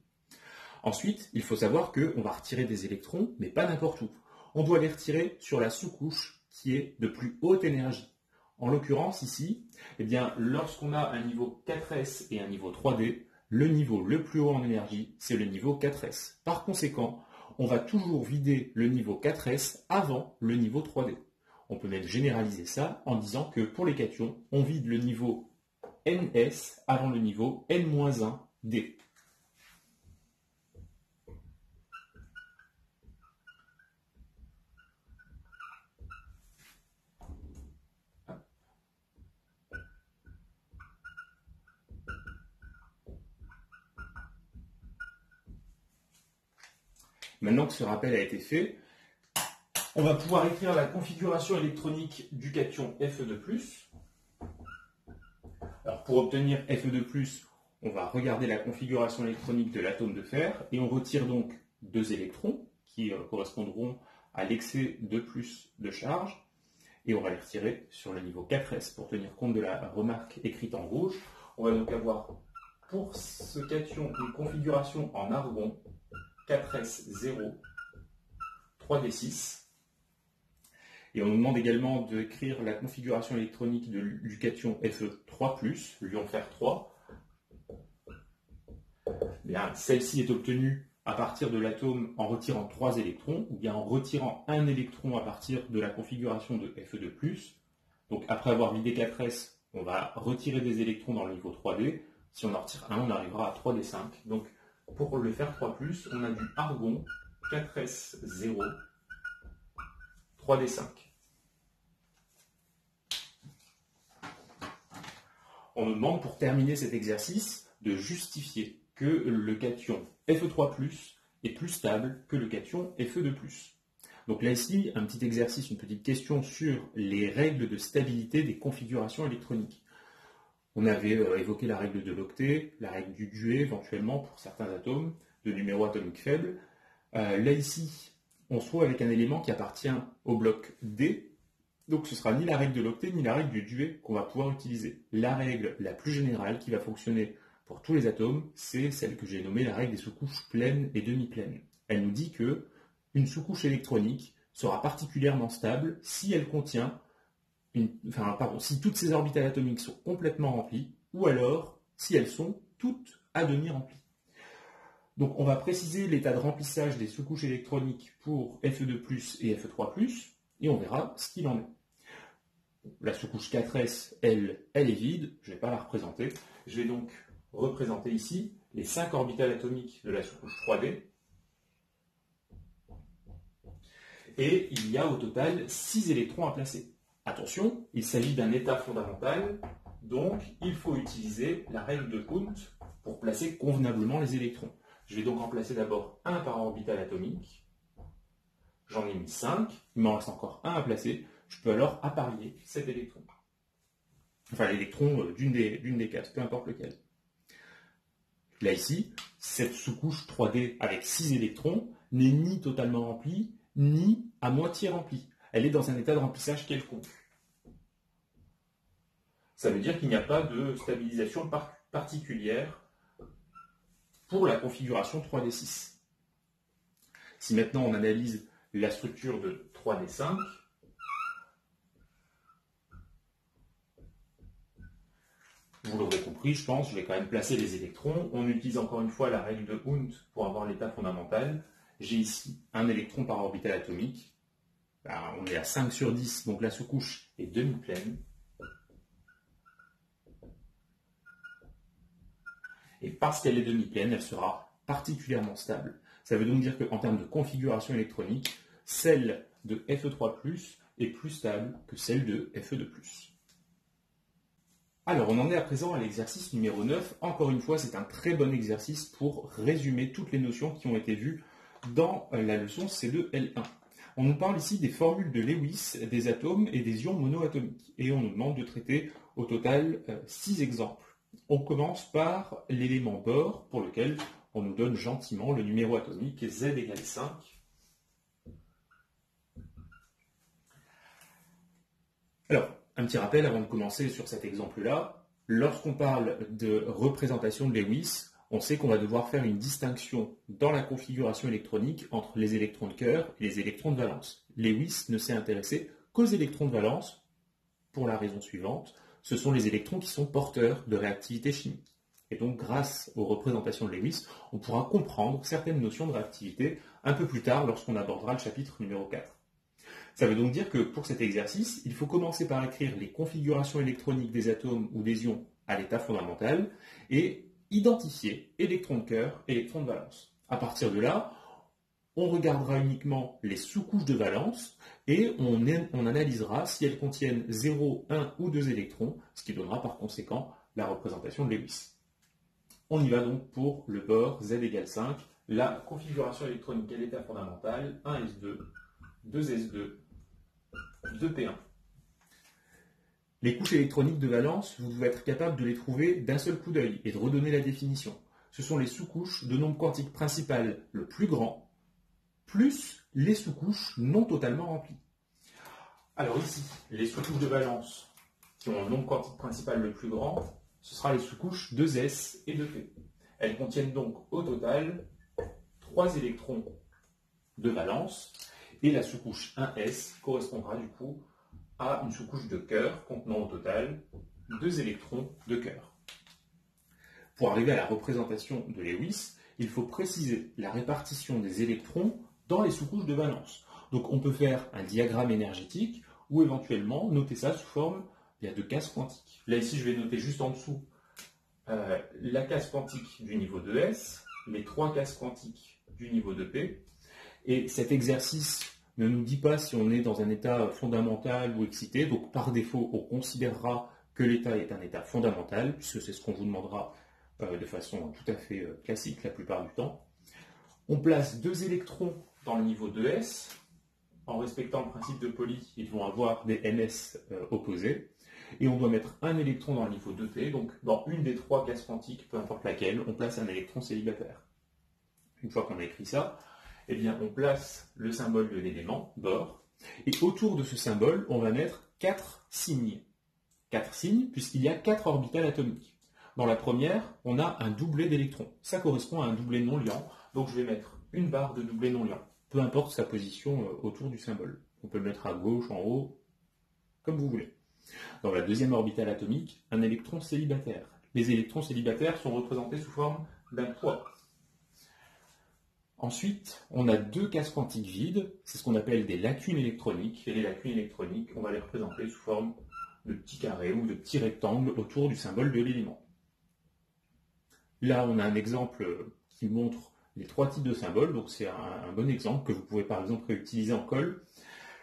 Ensuite, il faut savoir qu'on va retirer des électrons, mais pas n'importe où. On doit les retirer sur la sous-couche qui est de plus haute énergie. En l'occurrence, ici, eh bien, lorsqu'on a un niveau 4s et un niveau 3d, le niveau le plus haut en énergie, c'est le niveau 4s. Par conséquent, on va toujours vider le niveau 4s avant le niveau 3d. On peut même généraliser ça en disant que pour les cations, on vide le niveau ns avant le niveau n-1d. Maintenant que ce rappel a été fait, on va pouvoir écrire la configuration électronique du cation Fe2+. Alors pour obtenir Fe2+, on va regarder la configuration électronique de l'atome de fer et on retire donc 2 électrons qui correspondront à l'excès de plus de charge et on va les retirer sur le niveau 4s pour tenir compte de la remarque écrite en rouge. On va donc avoir pour ce cation une configuration en argon 4s0 3d6 et on nous demande également d'écrire la configuration électronique du cation Fe3+, l'ion fer 3. Bien, celle-ci est obtenue à partir de l'atome en retirant 3 électrons, ou bien en retirant un électron à partir de la configuration de Fe2+. Donc après avoir vidé 4s, on va retirer des électrons dans le niveau 3D. Si on en retire un, on arrivera à 3d5. Donc pour le fer 3+, on a du argon 4s0 3d5. On nous demande pour terminer cet exercice de justifier que le cation Fe3+, est plus stable que le cation Fe2+. Donc là ici, un petit exercice, une petite question sur les règles de stabilité des configurations électroniques. On avait évoqué la règle de l'octet, la règle du duet éventuellement pour certains atomes, de numéro atomique faible. Là ici, on se trouve avec un élément qui appartient au bloc D, donc ce ne sera ni la règle de l'octet ni la règle du duet qu'on va pouvoir utiliser. La règle la plus générale qui va fonctionner pour tous les atomes, c'est celle que j'ai nommée la règle des sous-couches pleines et demi-pleines. Elle nous dit que une sous-couche électronique sera particulièrement stable si elle contient, si toutes ses orbitales atomiques sont complètement remplies, ou alors si elles sont toutes à demi remplies. Donc on va préciser l'état de remplissage des sous-couches électroniques pour Fe2+, et Fe3+, et on verra ce qu'il en est. La sous-couche 4s, elle est vide, je ne vais pas la représenter. Je vais donc représenter ici les 5 orbitales atomiques de la sous-couche 3D. Et il y a au total 6 électrons à placer. Attention, il s'agit d'un état fondamental, donc il faut utiliser la règle de Coulomb pour placer convenablement les électrons. Je vais donc en placer d'abord un par orbitale atomique. J'en ai mis 5, il m'en reste encore un à placer. Je peux alors apparier cet électron. Enfin, l'électron d'une des 4, peu importe lequel. Là ici, cette sous-couche 3D avec 6 électrons n'est ni totalement remplie, ni à moitié remplie. Elle est dans un état de remplissage quelconque. Ça veut dire qu'il n'y a pas de stabilisation particulière pour la configuration 3D6. Si maintenant on analyse la structure de 3D5, vous l'aurez compris, je pense, je vais quand même placer les électrons. On utilise encore une fois la règle de Hund pour avoir l'état fondamental. J'ai ici un électron par orbitale atomique. On est à 5 sur 10, donc la sous-couche est demi-pleine. Et parce qu'elle est demi-pleine, elle sera particulièrement stable. Ça veut donc dire qu'en termes de configuration électronique, celle de Fe3+, est plus stable que celle de Fe2+. Alors, on en est à présent à l'exercice numéro 9. Encore une fois, c'est un très bon exercice pour résumer toutes les notions qui ont été vues dans la leçon C2L1. On nous parle ici des formules de Lewis, des atomes et des ions monoatomiques. Et on nous demande de traiter au total 6 exemples. On commence par l'élément Bohr, pour lequel on nous donne gentiment le numéro atomique Z égale 5. Alors, un petit rappel avant de commencer sur cet exemple-là. Lorsqu'on parle de représentation de Lewis, on sait qu'on va devoir faire une distinction dans la configuration électronique entre les électrons de cœur et les électrons de valence. Lewis ne s'est intéressé qu'aux électrons de valence pour la raison suivante. Ce sont les électrons qui sont porteurs de réactivité chimique. Et donc, grâce aux représentations de Lewis, on pourra comprendre certaines notions de réactivité un peu plus tard lorsqu'on abordera le chapitre numéro 4. Ça veut donc dire que pour cet exercice, il faut commencer par écrire les configurations électroniques des atomes ou des ions à l'état fondamental et identifier électrons de cœur et électrons de valence. À partir de là, on regardera uniquement les sous-couches de valence et on analysera si elles contiennent 0, 1 ou 2 électrons, ce qui donnera par conséquent la représentation de Lewis. On y va donc pour le Bohr Z égale 5. la configuration électronique à l'état fondamental, 1s2, 2s2, 2p1. Les couches électroniques de valence, vous devez être capable de les trouver d'un seul coup d'œil et de redonner la définition. Ce sont les sous-couches de nombre quantique principal le plus grand, plus les sous-couches non totalement remplies. Alors ici, les sous-couches de valence qui ont un nombre quantique principal le plus grand, ce sera les sous-couches 2s et 2p. Elles contiennent donc au total 3 électrons de valence, et la sous-couche 1s correspondra du coup à une sous-couche de cœur contenant au total 2 électrons de cœur. Pour arriver à la représentation de Lewis, il faut préciser la répartition des électrons dans les sous-couches de valence. Donc on peut faire un diagramme énergétique ou éventuellement noter ça sous forme de cases quantiques. Là ici je vais noter juste en dessous la case quantique du niveau 2s, les 3 cases quantiques du niveau 2p, et cet exercice ne nous dit pas si on est dans un état fondamental ou excité, donc par défaut on considérera que l'état est un état fondamental, puisque c'est ce qu'on vous demandera de façon tout à fait classique la plupart du temps. On place 2 électrons dans le niveau 2s, en respectant le principe de Pauli, ils vont avoir des ms opposés, et on doit mettre un électron dans le niveau 2p, donc dans une des 3 cases quantiques, peu importe laquelle, on place un électron célibataire. Une fois qu'on a écrit ça, eh bien, on place le symbole de l'élément, Bohr, et autour de ce symbole, on va mettre 4 signes. 4 signes, puisqu'il y a 4 orbitales atomiques. Dans la première, on a un doublet d'électrons. Ça correspond à un doublet non liant, donc je vais mettre une barre de doublet non liant, peu importe sa position autour du symbole. On peut le mettre à gauche, en haut, comme vous voulez. Dans la deuxième orbitale atomique, un électron célibataire. Les électrons célibataires sont représentés sous forme d'un poids. Ensuite, on a 2 cases quantiques vides, c'est ce qu'on appelle des lacunes électroniques, et les lacunes électroniques, on va les représenter sous forme de petits carrés ou de petits rectangles autour du symbole de l'élément. Là, on a un exemple qui montre les 3 types de symboles, donc c'est un bon exemple que vous pouvez par exemple réutiliser en colle.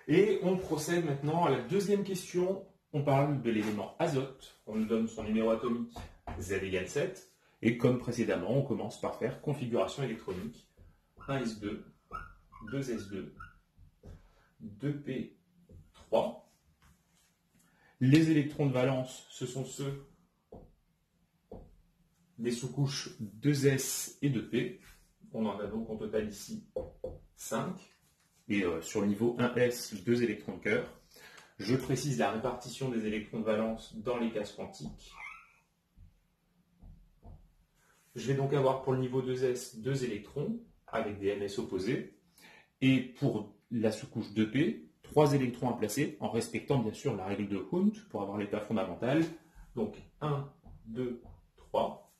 Et on procède maintenant à la deuxième question. On parle de l'élément azote, on nous donne son numéro atomique Z égale 7, et comme précédemment, on commence par faire configuration électronique 1s2, 2s2, 2p3. Les électrons de valence, ce sont ceux des sous-couches 2s et 2p. On en a donc en total ici 5. Et sur le niveau 1s, 2 électrons de cœur. Je précise la répartition des électrons de valence dans les cases quantiques. Je vais donc avoir pour le niveau 2s 2 électrons avec des ms opposés. Et pour la sous-couche 2p, 3 électrons à placer en respectant bien sûr la règle de Hund pour avoir l'état fondamental. Donc 1, 2, 3.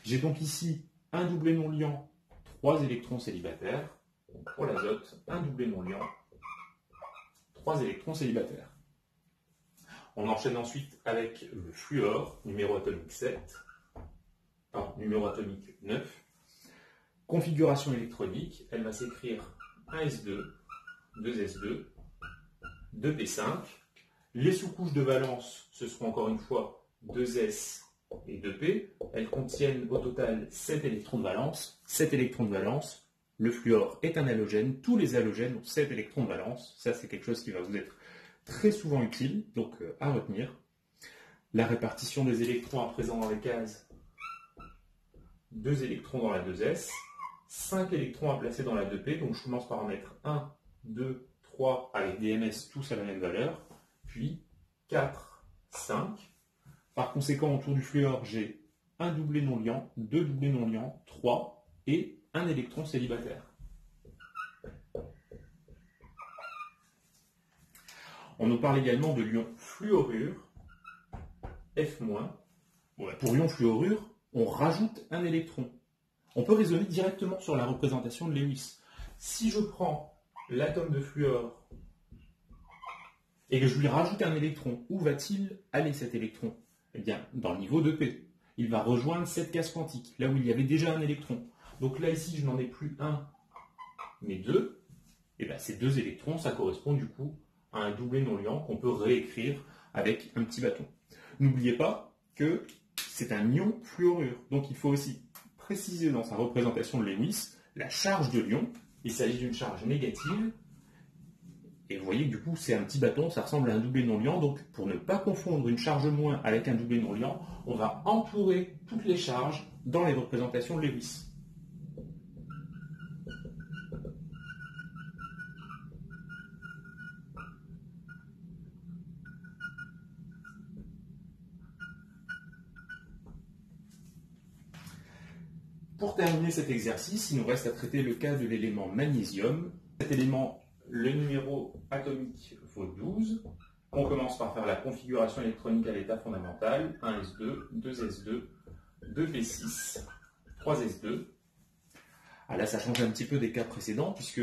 J'ai donc ici un doublet non liant, 3 électrons célibataires. Pour l'azote, un doublet non liant, 3 électrons célibataires. On enchaîne ensuite avec le fluor, numéro atomique 7, numéro atomique 9. Configuration électronique, elle va s'écrire 1s2, 2s2, 2p5. Les sous-couches de valence, ce seront encore une fois 2s et 2p. Elles contiennent au total 7 électrons de valence. 7 électrons de valence. Le fluor est un halogène. Tous les halogènes ont 7 électrons de valence. Ça, c'est quelque chose qui va vous être très souvent utile, donc à retenir. La répartition des électrons à présent dans les cases. 2 électrons dans la 2s. 5 électrons à placer dans la 2p. Donc je commence par en mettre 1, 2, 3 avec des ms tous à la même valeur. Puis 4, 5. Par conséquent, autour du fluor, j'ai un doublet non liant, 2 doublets non liants, 3 et un électron célibataire. On nous parle également de l'ion fluorure, F-. Pour l'ion fluorure, on rajoute un électron. On peut raisonner directement sur la représentation de Lewis. Si je prends l'atome de fluor et que je lui rajoute un électron, où va-t-il aller cet électron? Eh bien, dans le niveau 2p. Il va rejoindre cette case quantique, là où il y avait déjà un électron. Donc là, ici, je n'en ai plus un, mais 2. Et bien, ces 2 électrons, ça correspond du coup à un doublet non liant qu'on peut réécrire avec un petit bâton. N'oubliez pas que c'est un ion fluorure. Donc il faut aussi préciser dans sa représentation de Lewis la charge de l'ion. Il s'agit d'une charge négative. Et vous voyez que du coup, c'est un petit bâton, ça ressemble à un doublé non-liant. Donc, pour ne pas confondre une charge moins avec un doublé non-liant, on va entourer toutes les charges dans les représentations de Lewis. Pour terminer cet exercice, il nous reste à traiter le cas de l'élément magnésium. Cet élément, le numéro atomique vaut 12. On commence par faire la configuration électronique à l'état fondamental. 1s2, 2s2, 2p6, 3s2. Ah là, ça change un petit peu des cas précédents, puisque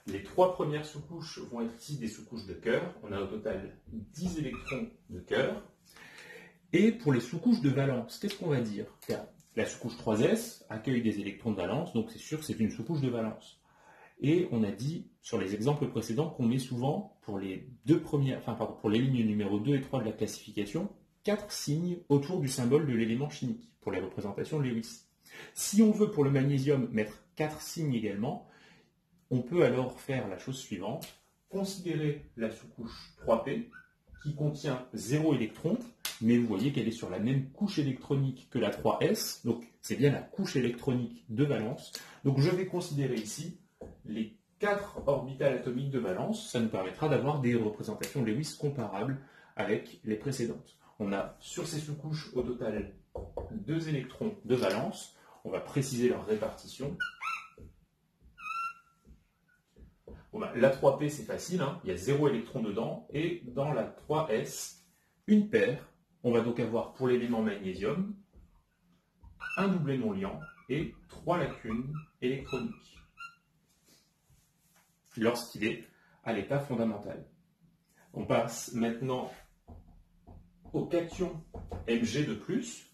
les 3 premières sous-couches vont être ici des sous-couches de cœur. On a au total 10 électrons de cœur. Et pour les sous-couches de valence, qu'est-ce qu'on va dire? La sous-couche 3s accueille des électrons de valence, donc c'est sûr que c'est une sous-couche de valence. Et on a dit sur les exemples précédents qu'on met souvent pour les pour les lignes numéro 2 et 3 de la classification, 4 signes autour du symbole de l'élément chimique pour les représentations de Lewis. Si on veut pour le magnésium mettre 4 signes également, on peut alors faire la chose suivante, considérer la sous-couche 3p qui contient 0 électron, mais vous voyez qu'elle est sur la même couche électronique que la 3s, donc c'est bien la couche électronique de valence. Donc je vais considérer ici les 4 orbitales atomiques de valence, ça nous permettra d'avoir des représentations Lewis comparables avec les précédentes. On a sur ces sous-couches au total 2 électrons de valence, on va préciser leur répartition. Bon, la 3p c'est facile, hein, il y a 0 électron dedans, et dans la 3s, une paire. On va donc avoir pour l'élément magnésium un doublet non-liant et 3 lacunes électroniques lorsqu'il est à l'état fondamental. On passe maintenant au cation Mg2+.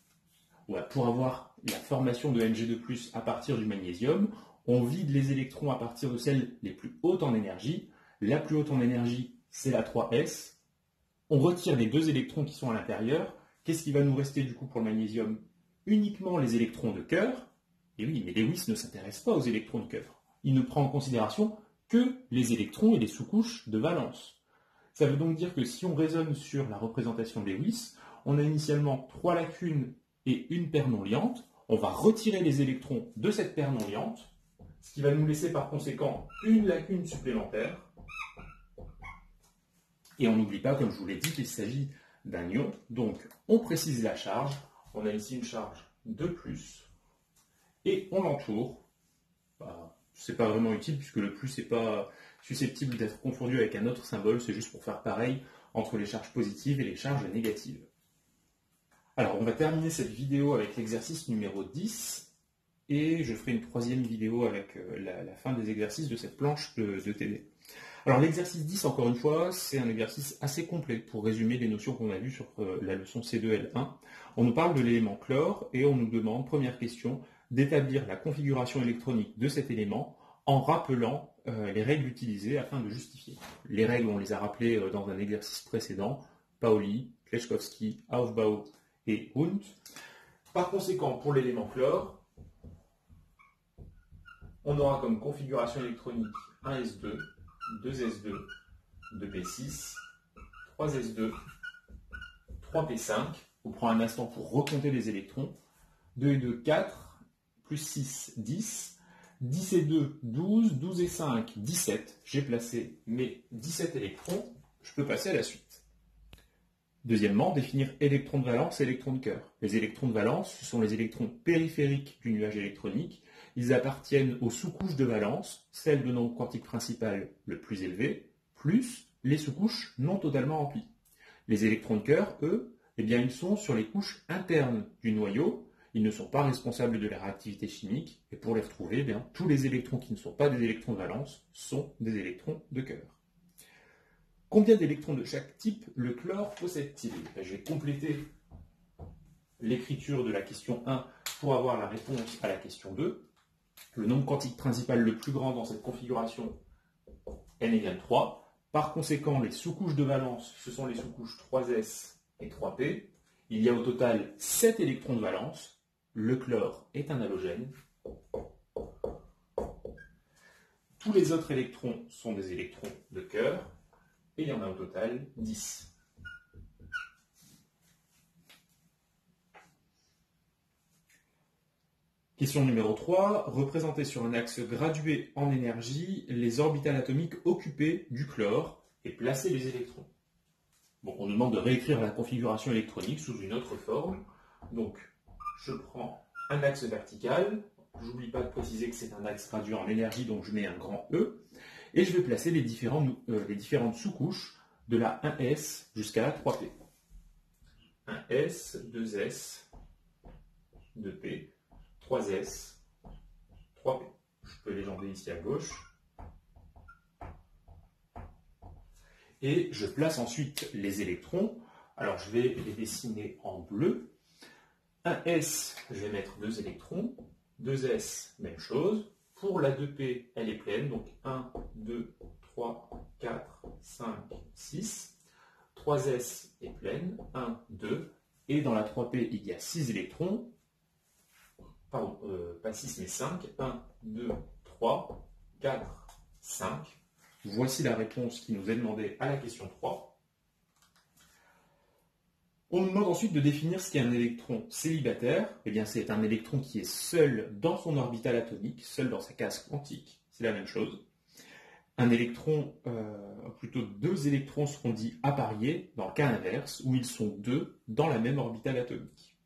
Pour avoir la formation de Mg2+, à partir du magnésium, on vide les électrons à partir de celles les plus hautes en énergie. La plus haute en énergie, c'est la 3s. On retire les 2 électrons qui sont à l'intérieur. Qu'est-ce qui va nous rester du coup pour le magnésium? Uniquement les électrons de cœur. Et oui, mais Lewis ne s'intéresse pas aux électrons de cœur. Il ne prend en considération que les électrons et les sous-couches de valence. Ça veut donc dire que si on raisonne sur la représentation de Lewis, on a initialement 3 lacunes et une paire non liante. On va retirer les électrons de cette paire non liante, ce qui va nous laisser par conséquent une lacune supplémentaire. Et on n'oublie pas, comme je vous l'ai dit, qu'il s'agit d'un ion. Donc, on précise la charge. On a ici une charge de plus. Et on l'entoure. Ce n'est pas vraiment utile, puisque le plus n'est pas susceptible d'être confondu avec un autre symbole. C'est juste pour faire pareil entre les charges positives et les charges négatives. Alors, on va terminer cette vidéo avec l'exercice numéro 10. Et je ferai une 3e vidéo avec la fin des exercices de cette planche de TD. Alors l'exercice 10, encore une fois, c'est un exercice assez complet pour résumer les notions qu'on a vues sur la leçon C2L1. On nous parle de l'élément chlore et on nous demande, première question, d'établir la configuration électronique de cet élément en rappelant les règles utilisées afin de justifier. Les règles, on les a rappelées dans un exercice précédent, Pauli, Kleczkowski, Aufbau et Hund. Par conséquent, pour l'élément chlore, on aura comme configuration électronique 1s2, 2s2, 2p6, 3s2, 3p5. On prend un instant pour recompter les électrons. 2 et 2, 4, plus 6, 10. 10 et 2, 12, 12 et 5, 17. J'ai placé mes 17 électrons. Je peux passer à la suite. Deuxièmement, définir électrons de valence et électrons de cœur. Les électrons de valence, ce sont les électrons périphériques du nuage électronique. Ils appartiennent aux sous-couches de valence, celles de nombre quantique principal le plus élevé, plus les sous-couches non totalement remplies. Les électrons de cœur, eux, ils sont sur les couches internes du noyau. Ils ne sont pas responsables de la réactivité chimique. Et pour les retrouver, tous les électrons qui ne sont pas des électrons de valence sont des électrons de cœur. Combien d'électrons de chaque type le chlore possède-t-il? Je vais compléter l'écriture de la question 1 pour avoir la réponse à la question 2. Le nombre quantique principal le plus grand dans cette configuration, n égale 3. Par conséquent, les sous-couches de valence, ce sont les sous-couches 3s et 3p. Il y a au total 7 électrons de valence. Le chlore est un halogène. Tous les autres électrons sont des électrons de cœur, et il y en a au total 10. Question numéro 3. Représentez sur un axe gradué en énergie les orbitales atomiques occupées du chlore et placez les électrons. Bon, on nous demande de réécrire la configuration électronique sous une autre forme. Donc, je prends un axe vertical. J'oublie pas de préciser que c'est un axe gradué en énergie, donc je mets un grand E. Et je vais placer les différentes sous-couches de la 1S jusqu'à la 3P. 1S, 2S, 2P, 3S, 3P. Je peux les jambrer ici à gauche. Et je place ensuite les électrons. Alors je vais les dessiner en bleu. 1S, je vais mettre 2 électrons. 2S, même chose. Pour la 2P, elle est pleine. Donc 1, 2, 3, 4, 5, 6. 3S est pleine. 1, 2. Et dans la 3P, il y a 6 électrons. Pardon, pas 6 mais 5. 1, 2, 3, 4, 5. Voici la réponse qui nous est demandée à la question 3. On nous demande ensuite de définir ce qu'est un électron célibataire. Eh bien, c'est un électron qui est seul dans son orbitale atomique, seul dans sa case quantique. C'est la même chose. Un électron, plutôt 2 électrons seront dits appariés dans le cas inverse, où ils sont 2 dans la même orbitale atomique.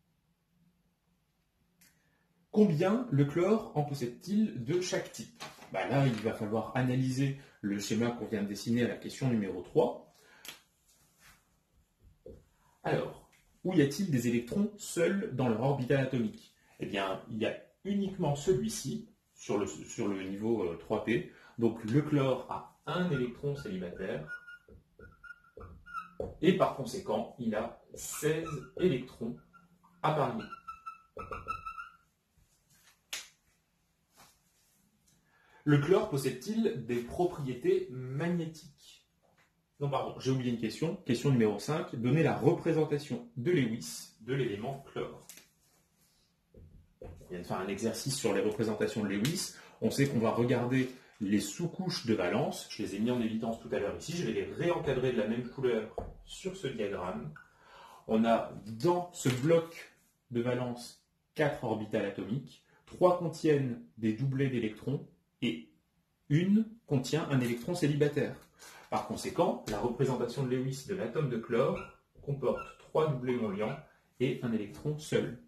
Combien le chlore en possède-t-il de chaque type? Là, il va falloir analyser le schéma qu'on vient de dessiner à la question numéro 3. Alors, où y a-t-il des électrons seuls dans leur orbitale atomique? Eh bien, il y a uniquement celui-ci, sur le niveau 3P. Donc, le chlore a un électron célibataire. Et par conséquent, il a 16 électrons appariés. Le chlore possède-t-il des propriétés magnétiques? Non, pardon, j'ai oublié une question. Question numéro 5. Donnez la représentation de Lewis de l'élément chlore. On vient de faire un exercice sur les représentations de Lewis. On sait qu'on va regarder les sous-couches de valence. Je les ai mis en évidence tout à l'heure ici. Je vais les réencadrer de la même couleur sur ce diagramme. On a dans ce bloc de valence 4 orbitales atomiques. 3 contiennent des doublés d'électrons et une contient un électron célibataire. Par conséquent, la représentation de Lewis de l'atome de chlore comporte 3 doublés non liants et un électron seul.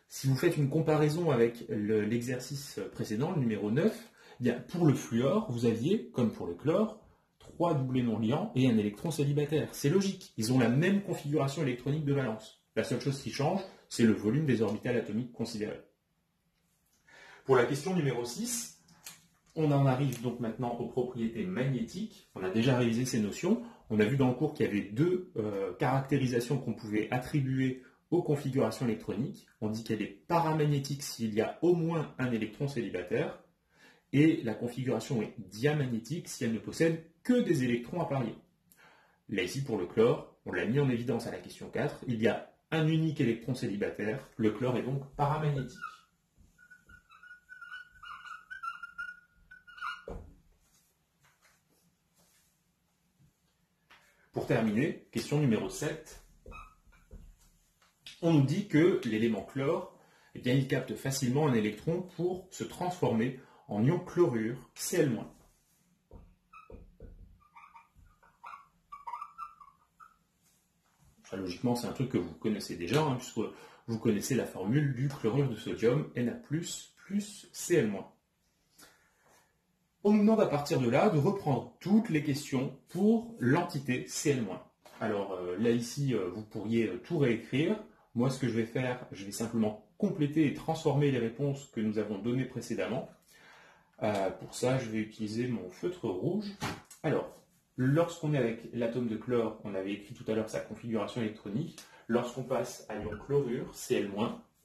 Si vous faites une comparaison avec l'exercice précédent, le numéro 9, eh bien, pour le fluor, vous aviez, comme pour le chlore, 3 doublés non liants et un électron célibataire. C'est logique, ils ont la même configuration électronique de valence. La seule chose qui change, c'est le volume des orbitales atomiques considérées. Pour la question numéro 6, on en arrive donc maintenant aux propriétés magnétiques. On a déjà révisé ces notions. On a vu dans le cours qu'il y avait 2 caractérisations qu'on pouvait attribuer aux configurations électroniques. On dit qu'elle est paramagnétique s'il y a au moins un électron célibataire. Et la configuration est diamagnétique si elle ne possède que des électrons appariés. Là ici pour le chlore, on l'a mis en évidence à la question 4. Il y a un unique électron célibataire. Le chlore est donc paramagnétique. Pour terminer, question numéro 7. On nous dit que l'élément chlore, eh bien, il capte facilement un électron pour se transformer en ion chlorure Cl-. Logiquement, c'est un truc que vous connaissez déjà, puisque vous connaissez la formule du chlorure de sodium Na+, plus Cl-. On nous demande à partir de là de reprendre toutes les questions pour l'entité Cl-. Alors là ici, vous pourriez tout réécrire. Moi, ce que je vais faire, je vais simplement compléter et transformer les réponses que nous avons données précédemment. Pour ça, je vais utiliser mon feutre rouge. Alors, lorsqu'on est avec l'atome de chlore, on avait écrit tout à l'heure sa configuration électronique. Lorsqu'on passe à l'ion chlorure, Cl-,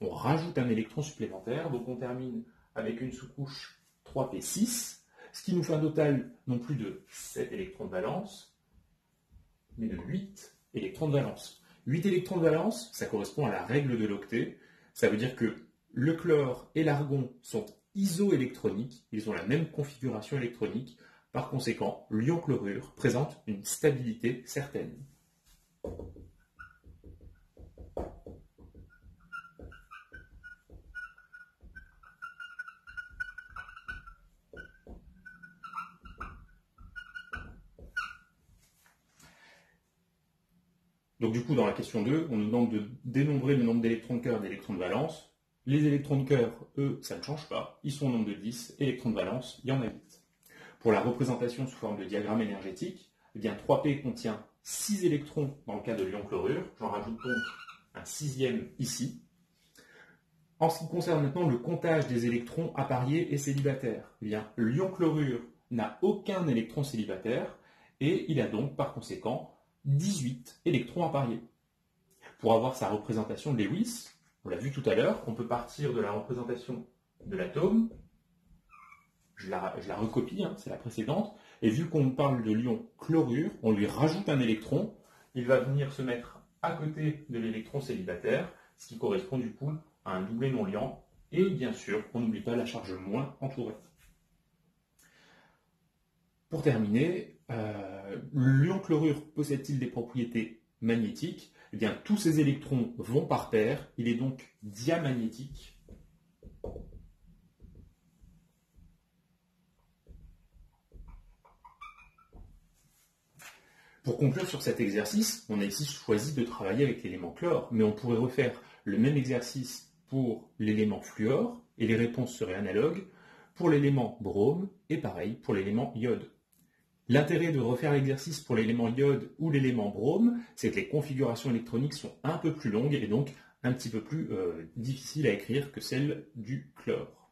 on rajoute un électron supplémentaire. Donc on termine avec une sous-couche 3p6. Ce qui nous fait un total non plus de 7 électrons de valence, mais de 8 électrons de valence. 8 électrons de valence, ça correspond à la règle de l'octet. Ça veut dire que le chlore et l'argon sont isoélectroniques, ils ont la même configuration électronique. Par conséquent, l'ion chlorure présente une stabilité certaine. Donc du coup, dans la question 2, on nous demande de dénombrer le nombre d'électrons de cœur et d'électrons de valence. Les électrons de cœur, eux, ça ne change pas. Ils sont au nombre de 10. Électrons de valence, il y en a 8. Pour la représentation sous forme de diagramme énergétique, eh bien 3P contient 6 électrons dans le cas de l'ion chlorure. J'en rajoute donc un 6e ici. En ce qui concerne maintenant le comptage des électrons appariés et célibataires, eh bien l'ion chlorure n'a aucun électron célibataire et il a donc par conséquent 18 électrons appariés. Pour avoir sa représentation de Lewis, on l'a vu tout à l'heure, on peut partir de la représentation de l'atome. Je la recopie, hein, c'est la précédente. Et vu qu'on parle de l'ion chlorure, on lui rajoute un électron. Il va venir se mettre à côté de l'électron célibataire, ce qui correspond du coup à un doublet non liant. Et bien sûr, on n'oublie pas la charge moins entourée. Pour terminer, l'ion chlorure possède-t-il des propriétés magnétiques? Eh bien, tous ces électrons vont par paire. Il est donc diamagnétique. Pour conclure sur cet exercice, on a ici choisi de travailler avec l'élément chlore, mais on pourrait refaire le même exercice pour l'élément fluor, et les réponses seraient analogues, pour l'élément brome, et pareil pour l'élément iode. L'intérêt de refaire l'exercice pour l'élément iode ou l'élément brome, c'est que les configurations électroniques sont un peu plus longues et donc un petit peu plus difficiles à écrire que celles du chlore.